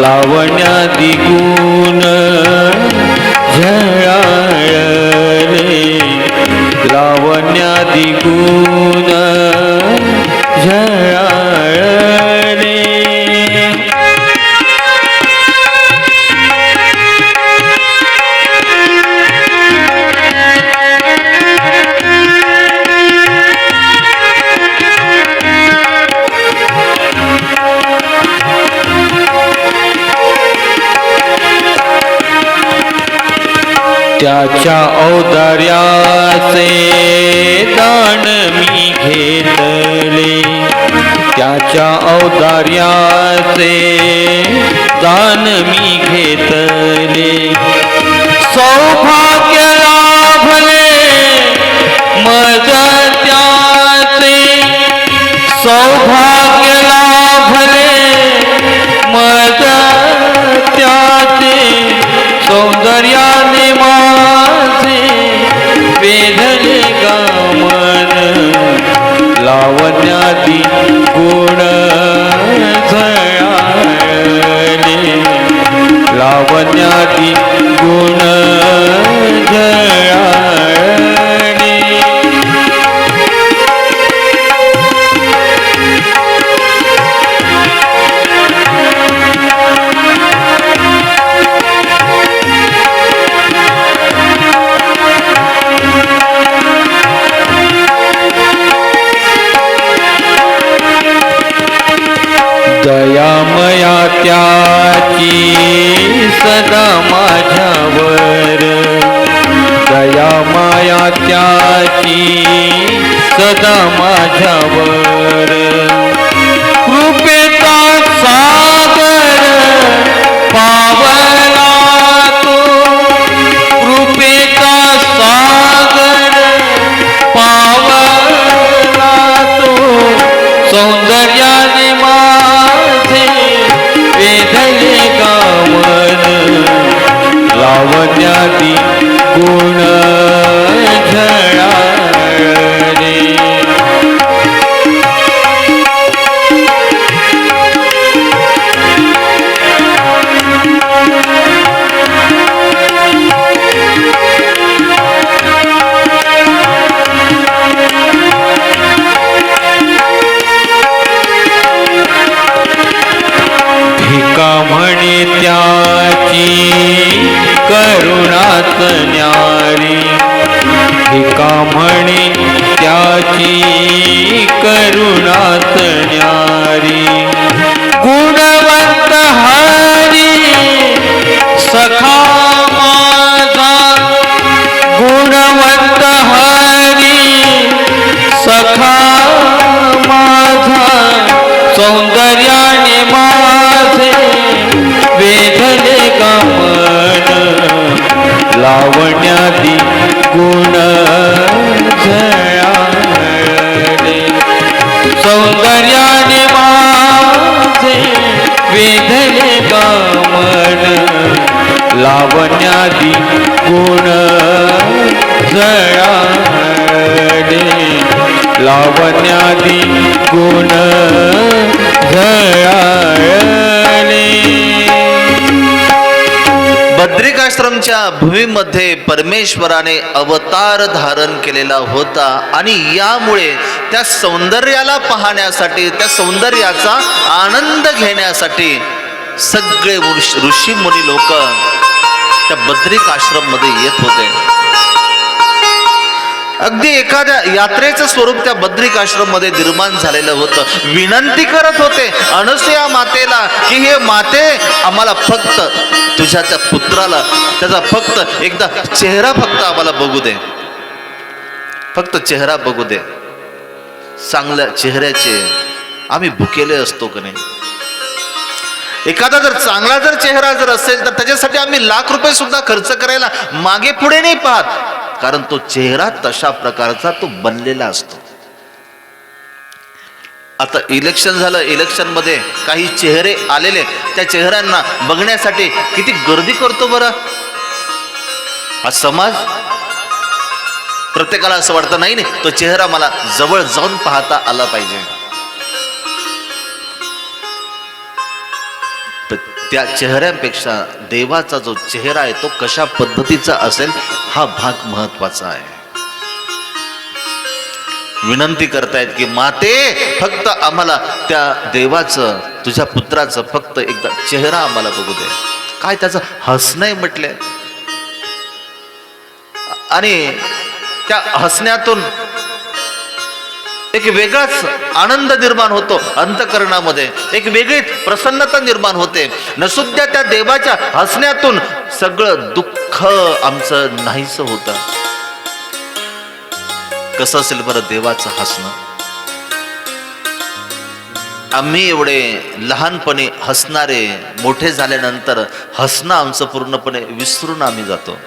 लावण्यादि गुण झळाळले, लावण्यादि गुण झळाळले. त्याच्या औदार्याचे दान मी घेतले, त्याच्या औदार्याचे दान मी घेतले. सौभाग्य लाभले मज त्याचे, सौभाग्य लाभले मज त्याचे. सौंदर्याने माझे वेधले गमन, लावण्यादि गुण झळाळले, लावण्यादि गुण झळाळले. दयामया त्याची सदा माझ्यावर, दयामाया त्याची सदा माझ्यावर. कृपेचा सागर पावला तो, भिका म्हणे त्याची करुणाच न्यारी गुणवंत हरी सखा माझा गुणवंत हरी सखा माझा सौंदर्याने माझे वेधले गमन लावण्यादी गुण झळाळले सौंदर्याने माझे वेधले गमन लावण्यादी गुण झळाळले लावण्यादी गुण झळाळले. बद्रिकाश्रमच्या भूमीमध्ये परमेश्वराने अवतार धारण केलेला होता आणि यामुळे त्या सौंदर्याला पाहण्यासाठी त्या सौंदर्याचा आनंद घेण्यासाठी सगळे ऋषी मुनी लोक त्या बद्रिकाश्रम मध्ये येत होते. अगदी एखाद्या यात्रेचं स्वरूप त्या बद्रिकाश्रम मध्ये निर्माण झालेलं होतं. विनंती करत होते अनसूया मातेला की हे माते आम्हाला फक्त तुझ्या त्या पुत्राला त्याचा फक्त एकदा चेहरा फक्त आम्हाला बघू दे, फक्त चेहरा बघू दे. चांगल्या चेहऱ्याचे आम्ही भुकेले असतो का नाही. एखादा जर चांगला चेहरा जर असेल तर त्याच्यासाठी आम्ही लाख रुपये सुद्धा खर्च करायला मागे पुढे नाही पाहत, कारण तो चेहरा तशा प्रकारचा तो बनलेला असतो. आता इलेक्शन झालं, इलेक्शन मध्ये काही चेहरे आलेले, त्या चेहऱ्यांना बघण्यासाठी किती गर्दी करतो बरं हा समाज. प्रत्येकाला असं वाटतं नाही नाही तो चेहरा मला जवळ जाऊन पाहता आला पाहिजे. त्या चेहऱ्यापेक्षा देवाचा जो चेहरा आहे तो कशा पद्धतीचा असेल हा भाग महत्वाचा आहे. विनंती करतायत की माते फक्त आम्हाला त्या देवाचं तुझ्या पुत्राचं फक्त एकदा चेहरा आम्हाला बघू दे. काय त्याचं हसणं म्हटलंय आणि त्या हसण्यातून एक वेगळाच आनंद निर्माण होतो अंतःकरणामध्ये, एक वेगळी प्रसन्नता निर्माण होते. नसुद्धा त्या देवाच्या हसण्यातून सगळं दुःख आमचं नाहीसं होतं. कसं असेल बरं देवाचं हसणं. आम्ही एवढे लहानपणी हसणारे मोठे झाल्यानंतर हसणं आमचं पूर्णपणे विसरून आम्ही जातो.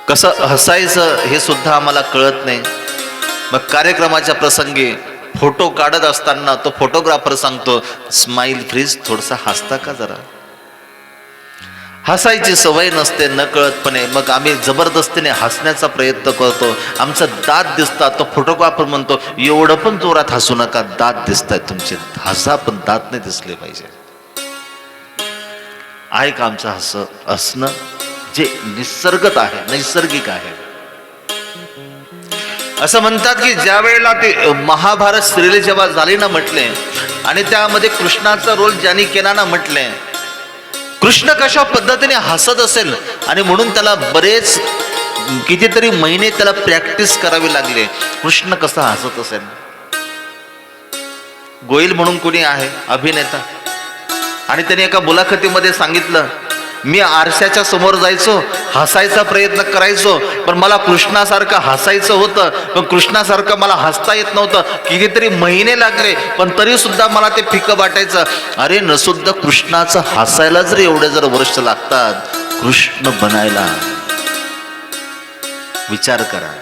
कसं हसायचं हे सुद्धा आम्हाला कळत नाही. मग कार्यक्रमाच्या प्रसंगी फोटो काढत असताना तो फोटोग्राफर सांगतो स्माइल फ्रीज, थोडसा हसता का जरा. हसायची सवय नसते न कळतपणे, मग आम्ही जबरदस्तीने हसण्याचा प्रयत्न करतो. आमचं दात दिसतात, तो फोटोग्राफर म्हणतो एवढं पण जोरात हसू नका, दात दिसतायत तुमचे, हसा पण दात नाही दिसले पाहिजे. आहे का आमचं हसणं जे निसर्गत आहे, नैसर्गिक आहे. असं म्हणतात की ज्या वेळेला ते महाभारत सिरियल जेव्हा झाली ना म्हटले आणि त्यामध्ये कृष्णाचा रोल ज्यांनी केला ना म्हटले, कृष्ण कशा पद्धतीने हसत असेल आणि म्हणून त्याला बरेच कितीतरी महिने त्याला प्रॅक्टिस करावी लागली. कृष्ण कसा हसत असेल. गोयल म्हणून कोणी आहे अभिनेता, आणि त्याने एका मुलाखतीमध्ये सांगितलं मी आरशाच्या समोर जायचो, हसायचा प्रयत्न करायचो, पण मला कृष्णासारखं हसायचं होतं, पण कृष्णासारखं मला हसता येत नव्हतं. कितीतरी महिने लागले पण तरी सुद्धा मला ते फिकं वाटायचं. अरे नसुद्धा कृष्णाचं हसायला जर एवढे जर वर्ष लागतात, कृष्ण बनायला विचार करा.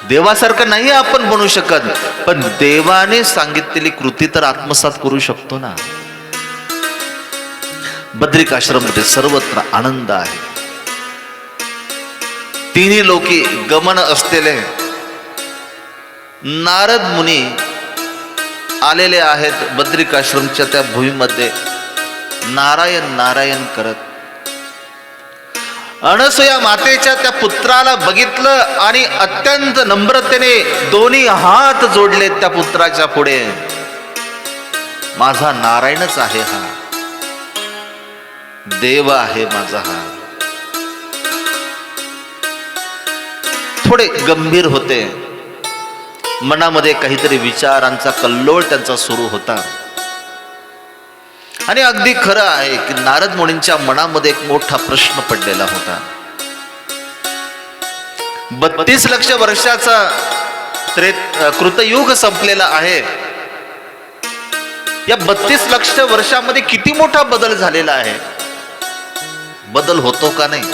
देवासारखं नाही आपण बनू शकत, पण देवाने सांगितलेली कृती तर आत्मसात करू शकतो ना. बद्रिकाश्रममध्ये सर्वत्र आनंद आहे. तिन्ही लोकी गमन असलेले नारद मुनी आलेले आहेत बद्रिकाश्रमच्या त्या भूमीमध्ये नारायण नारायण करत. अनसूया मातेच्या त्या पुत्राला बघितलं आणि अत्यंत नम्रतेने दोन्ही हात जोडले त्या पुत्राच्या पुढे. माझा नारायणच आहे हा. देव आहे माझा हा. थोडे गंभीर होते, मनामध्ये काहीतरी विचारांचा कल्लोळ त्यांचा सुरू होता. आणि अगदी खरं आहे की नारद मुनींच्या मनामध्ये एक मोठा प्रश्न पडलेला होता. 32 लक्ष वर्षाचा कृतयुग संपलेला आहे. या 32 लक्ष वर्षामध्ये किती मोठा बदल झालेला आहे. बदल होतो का नाही?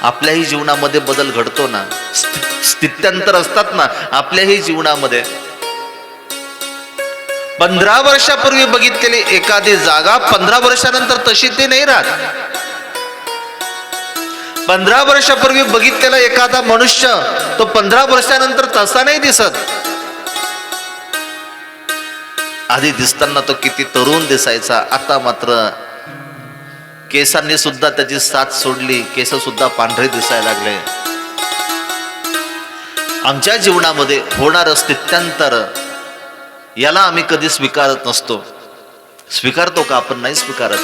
आपल्याही जीवनामध्ये बदल घडतो ना. स्थित्यंतर असतात ना आपल्याही जीवनामध्ये. 15 वर्षापूर्वी बघितलेली एखादी जागा 15 वर्षानंतर तशी ती नाही राहत. 15 वर्षापूर्वी बघितलेला एखादा मनुष्य तो 15 वर्षानंतर तसा नाही दिसत. आधी दिसताना तो किती तरुण दिसायचा, आता मात्र केसांनी सुद्धा त्याची साथ सोडली, केस सुद्धा पांढरे दिसायला लागले. आमच्या जीवनामध्ये होणारं स्थित्यंतर याला आम्ही कधी स्वीकारत नसतो. स्वीकारतो का आपण? नाही स्वीकारत.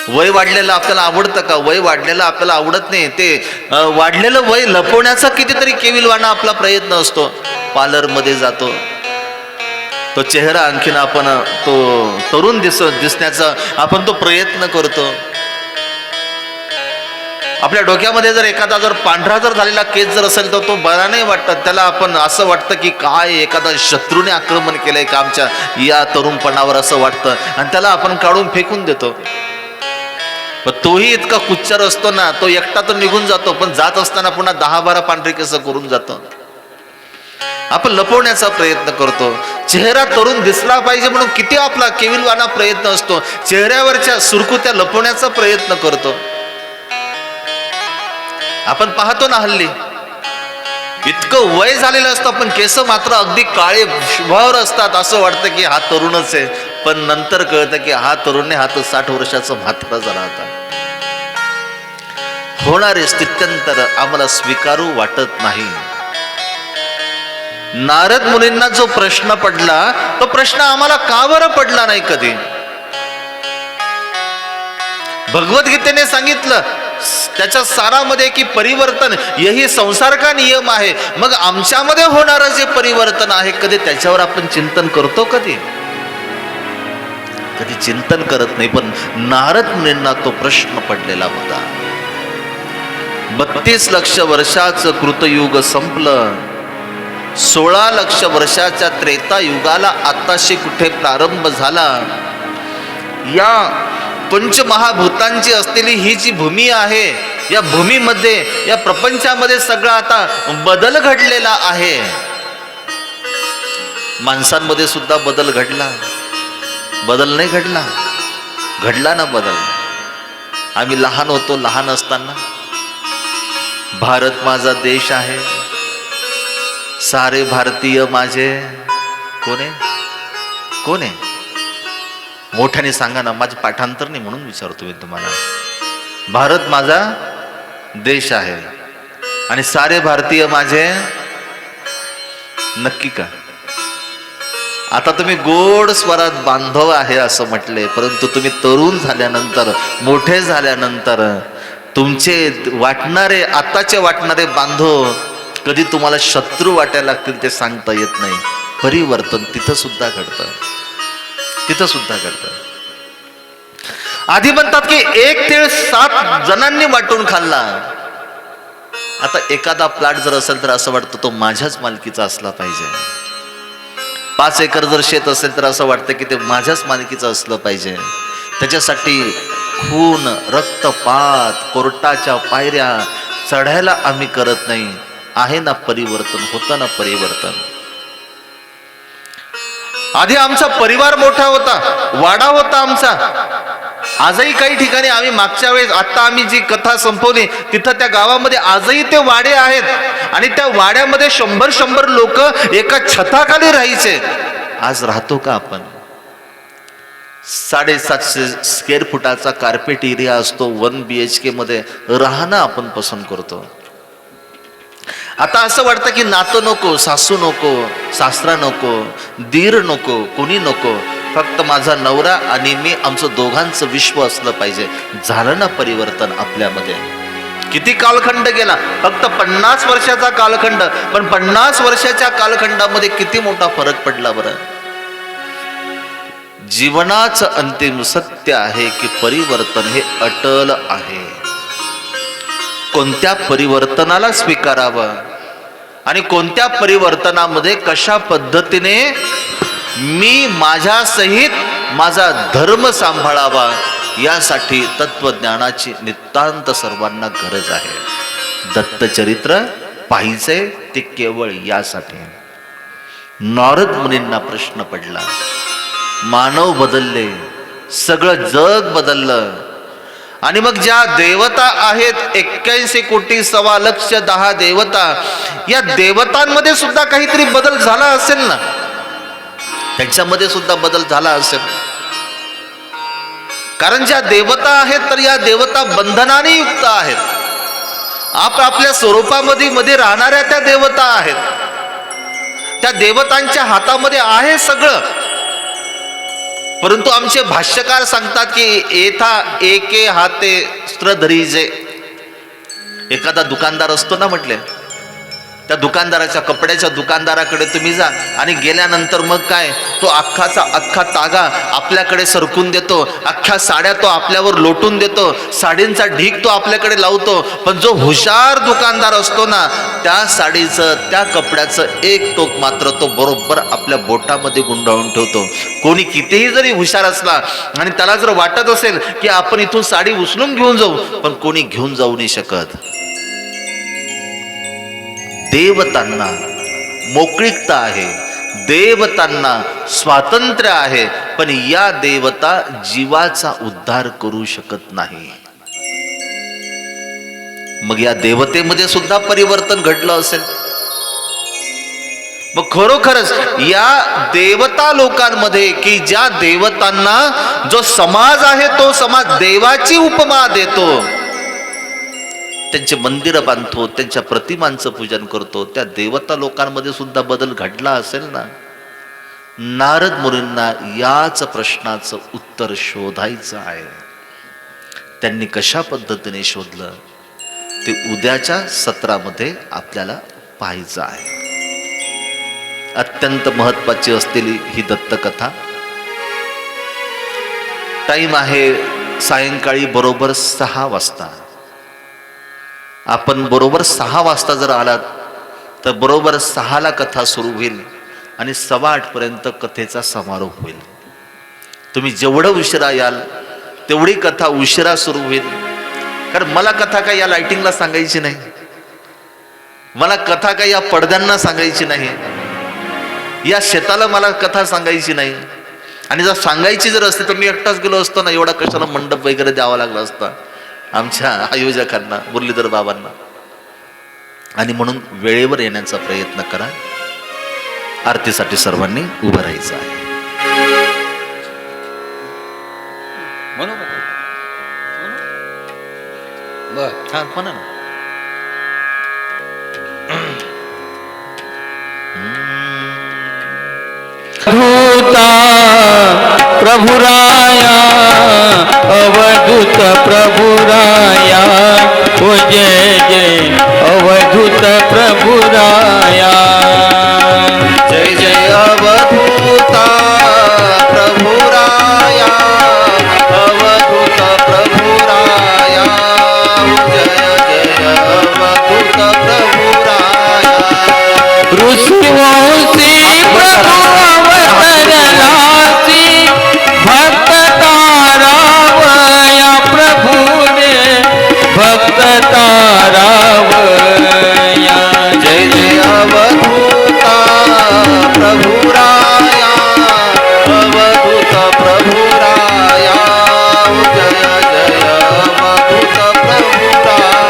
वय वाढलेलं आपल्याला आवडतं का? वय वाढलेलं आपल्याला आवडत नाही. ते वाढलेलं वय लपवण्याचा कितीतरी केविलवाणा आपला प्रयत्न असतो. पार्लरमध्ये जातो, तो चेहरा आणखीन आपण तो तरुण दिसण्याचा आपण तो प्रयत्न करतो. आपल्या डोक्यामध्ये जर एखादा जर पांढरा जर झालेला केस जर असेल तर तो बरा नाही वाटत. त्याला आपण असं वाटतं की काय एखादा शत्रूने आक्रमण केलंय का आमच्या या तरुणपणावर, असं वाटतं आणि त्याला आपण काढून फेकून देतो. पण तोही इतका कुच्चर असतो ना, तो एकटा तर निघून जातो, पण जात असताना पुन्हा 10-12 पांढरे केस करून जातो. आपण लपवण्याचा प्रयत्न करतो. चेहरा तरुण दिसला पाहिजे म्हणून किती आपला केविलवाना प्रयत्न असतो. चेहऱ्यावरच्या सुरकुत्या लपवण्याचा प्रयत्न करतो. आपण पाहतो ना हल्ली इतकं वय झालेलं असतं पण केस मात्र अगदी काळे शुभ्र असतात. असं वाटतं की हा तरुणच आहे, पण नंतर कळतं की हा तरुण नाही, हा तर 60 वर्षाचा म्हातारा झाला होता. होणारे स्थित्यंतर आम्हाला स्वीकारू वाटत नाही. नारद मुनींना जो प्रश्न पडला तो प्रश्न आम्हाला का बरं पडला नाही कधी? भगवद्गीतेने सांगितलं त्याच्या सारामध्ये की परिवर्तन यही संसार का नियम आहे. मग आमच्यामध्ये होणारं जे परिवर्तन आहे कधी त्याच्यावर आपण चिंतन करतो? कधी चिंतन करत नाही. पण नारद मुनींना तो प्रश्न पडलेला होता. 32 लक्ष वर्षाचं कृतयुग संपलं. 16 लक्ष वर्षाच्या त्रेता युगाला आताशी कुठे प्रारंभ झाला. या पंचमहाभूतांची असलेली ही जी भूमी आहे, या भूमीमध्ये या प्रपंचामध्ये सगळा आता बदल घडलेला आहे. माणसांमध्ये सुद्धा बदल घडला. बदल नाही घडला? घडला ना बदल. आम्ही लहान होतो, लहान असताना भारत माझा देश आहे, सारे भारतीय माझे. कोण आहे? कोण आहे? मोठ्याने सांगा ना, माझे पाठांतर नाही म्हणून विचारतो मी तुम्हाला. भारत माझा देश आहे आणि सारे भारतीय माझे. नक्की का? आता तुम्ही गोड स्वरात बांधव आहे असं म्हटले, परंतु तुम्ही तरुण झाल्यानंतर, मोठे झाल्यानंतर तुमचे वाटणारे, आताचे वाटणारे बांधव कधी तुम्हाला शत्रू वाटायला लागतील ते सांगता येत नाही. परिवर्तन तिथं सुद्धा घडतं. तिथं सुद्धा घडतं. आधी म्हणतात की 1 तीळ 7 जणांनी वाटून खाल्ला. आता एखादा प्लॉट जर असेल तर असं वाटतं तो माझ्याच मालकीचा असला पाहिजे. 5 एकर जर शेत असेल तर असं वाटतं की ते माझ्याच मालकीचं असलं पाहिजे. त्याच्यासाठी खून, रक्तपात, कोर्टाच्या पायऱ्या चढायला आम्ही करत नाही. आहे ना परिवर्तन, होतं ना परिवर्तन. आधी आमचा परिवार मोठा होता, वाडा होता आमचा. आजही काही ठिकाणी आम्ही मागच्या वेळेस, आता आम्ही जी कथा संपवली तिथं त्या गावामध्ये आजही ते वाडे आहेत आणि त्या वाड्यामध्ये 100 लोक एका छताखाली राहायचे. आज राहतो का आपण? 750 स्क्वेअर फुटाचा कार्पेट एरिया असतो, 1 BHK मध्ये राहणं आपण पसंत करतो. आता असं वाटतं की नातं नको, सासू नको, सासरा नको, दीर नको, कोणी नको. फक्त फक्त माझा नवरा आणि मी, आमचं दोघांचं विश्व असलं पाहिजे. झालं ना परिवर्तन आपल्यामध्ये. किती कालखंड गेला, फक्त 50 वर्षाचा कालखंड, पण 50 वर्षाच्या कालखंडामध्ये किती मोठा फरक पडला बरं. जीवनाचं अंतिम सत्य आहे की परिवर्तन हे अटल आहे. कोणत्या परिवर्तनाला स्वीकारावं आणि कोणत्या परिवर्तनामध्ये कशा पद्धतीने मी माझ्या सहित माझा धर्म सांभाळावा, यासाठी तत्वज्ञानाची नितांत सर्वांना गरज आहे. दत्तचरित्र पाहिजे ते केवळ यासाठी. नारद मुनींना प्रश्न पडला, मानव बदलले, सगळं जग बदललं, आणि मग ज्या देवता आहेत 81 कोटी 1.25 देवता, या देवतांमध्ये सुद्धा काहीतरी बदल झाला असेल ना, त्यांच्यामध्ये सुद्धा बदल झाला असेल. कारण ज्या देवता आहेत तर या देवता बंधनाने युक्त आहेत. आपल्या स्वरूपामध्ये राहणाऱ्या त्या देवता आहेत. त्या देवतांच्या हातामध्ये आहे सगळं. परंतु आमचे भाष्यकार सांगतात की एथा एके हाते स्त्र धरीजे. एखादा दुकानदार असतो ना म्हटले, त्या दुकानदाराच्या, कपड्याच्या दुकानदाराकडे तुम्ही जा आणि गेल्यानंतर मग काय, तो अख्खा तागा आपल्याकडे सरकून देतो, अख्ख्या साड्या तो आपल्यावर लोटून देतो, साडींचा ढीक तो आपल्याकडे लावतो. पण जो हुशार दुकानदार असतो ना, त्या साडीचं, त्या कपड्याचं एक टोक मात्र तो बरोबर आपल्या बोटामध्ये गुंडाळून ठेवतो. कोणी कितीही जरी हुशार असला आणि त्याला जर वाटत असेल की आपण इथून साडी उचलून घेऊन जाऊ, पण कोणी घेऊन जाऊ नाही शकत. देवतांना मोकळीकता आहे, देवतांना स्वातंत्र्य आहे, पण या देवता जीवाचा उद्धार करू शकत नाही. मग या देवतेमध्ये सुद्धा परिवर्तन घडलं असेल. मग खरोखरच या देवता लोकांमध्ये, की ज्या देवतांना जो समाज आहे तो समाज देवाची उपमा देतो, त्यांचे मंदिर बांधतो, त्यांच्या प्रतिमांचं पूजन करतो, त्या देवता लोकांमध्ये सुद्धा बदल घडला असेल ना. नारद मुनींना याच प्रश्नाचं उत्तर शोधायचं आहे. त्यांनी कशा पद्धतीने शोधलं ते उद्याच्या सत्रामध्ये आपल्याला पाहायचं आहे. अत्यंत महत्वाची असलेली ही दत्तकथा. टाइम आहे सायंकाळी बरोबर 6 वाजता. आपण बरोबर 6 वाजता जर आलात तर बरोबर 6ला कथा सुरू होईल आणि 7:15 पर्यंत कथेचा समारोप होईल. तुम्ही जेवढं उशिरा याल तेवढी कथा उशिरा सुरू होईल. कारण मला कथा काय या लाइटिंगला सांगायची नाही, मला कथा काय या पडद्यांना सांगायची नाही, या शेताला मला कथा सांगायची नाही. आणि जर सांगायची जर असते तर मी एकटाच गेलो असतो ना, एवढा कशाला मंडप वगैरे द्यावा लागला असता आमच्या आयोजकांना, मुरलीधर बाबांना. आणि म्हणून वेळेवर येण्याचा प्रयत्न करा. आरतीसाठी सर्वांनी उभं राहायचं आहे. हा म्हणा ना. अवधूता प्रभुराया, अवधूत प्रभुराया, ओ जय जय अवधूत प्रभुराया. जय जय अवधूता प्रभुराया, अवधूत प्रभुराया, जय जय अवधूत प्रभुराया. ऋषिवंशी प्रभावतरलासी, भक्त तारावया प्रभुने, भक्त तारावया. जय जय अवधूता प्रभुराया, अवधूत प्रभुराया, जय जय अवधूत प्रभुराया.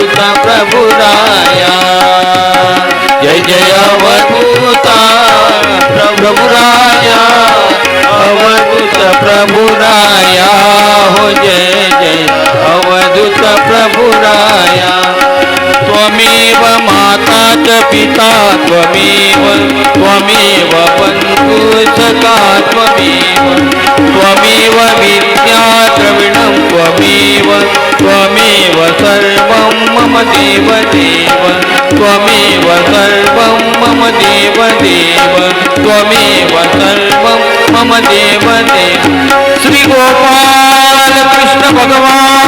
अवधूत प्रभु राया जय जय अवधूता प्रभु राया अवधूत प्रभु राया हो जय जय अवधूत प्रभु राया त्वमेव माता च पिता त्वमेव त्वमेव बन्धु सखा त्वमेव विद्या द्रविणं त्वमेव सर्वं मम देव देव त्वमेव सर्वं मम देव देव त्वमेव सर्वं मम देव देव श्री गोपाल कृष्ण भगवान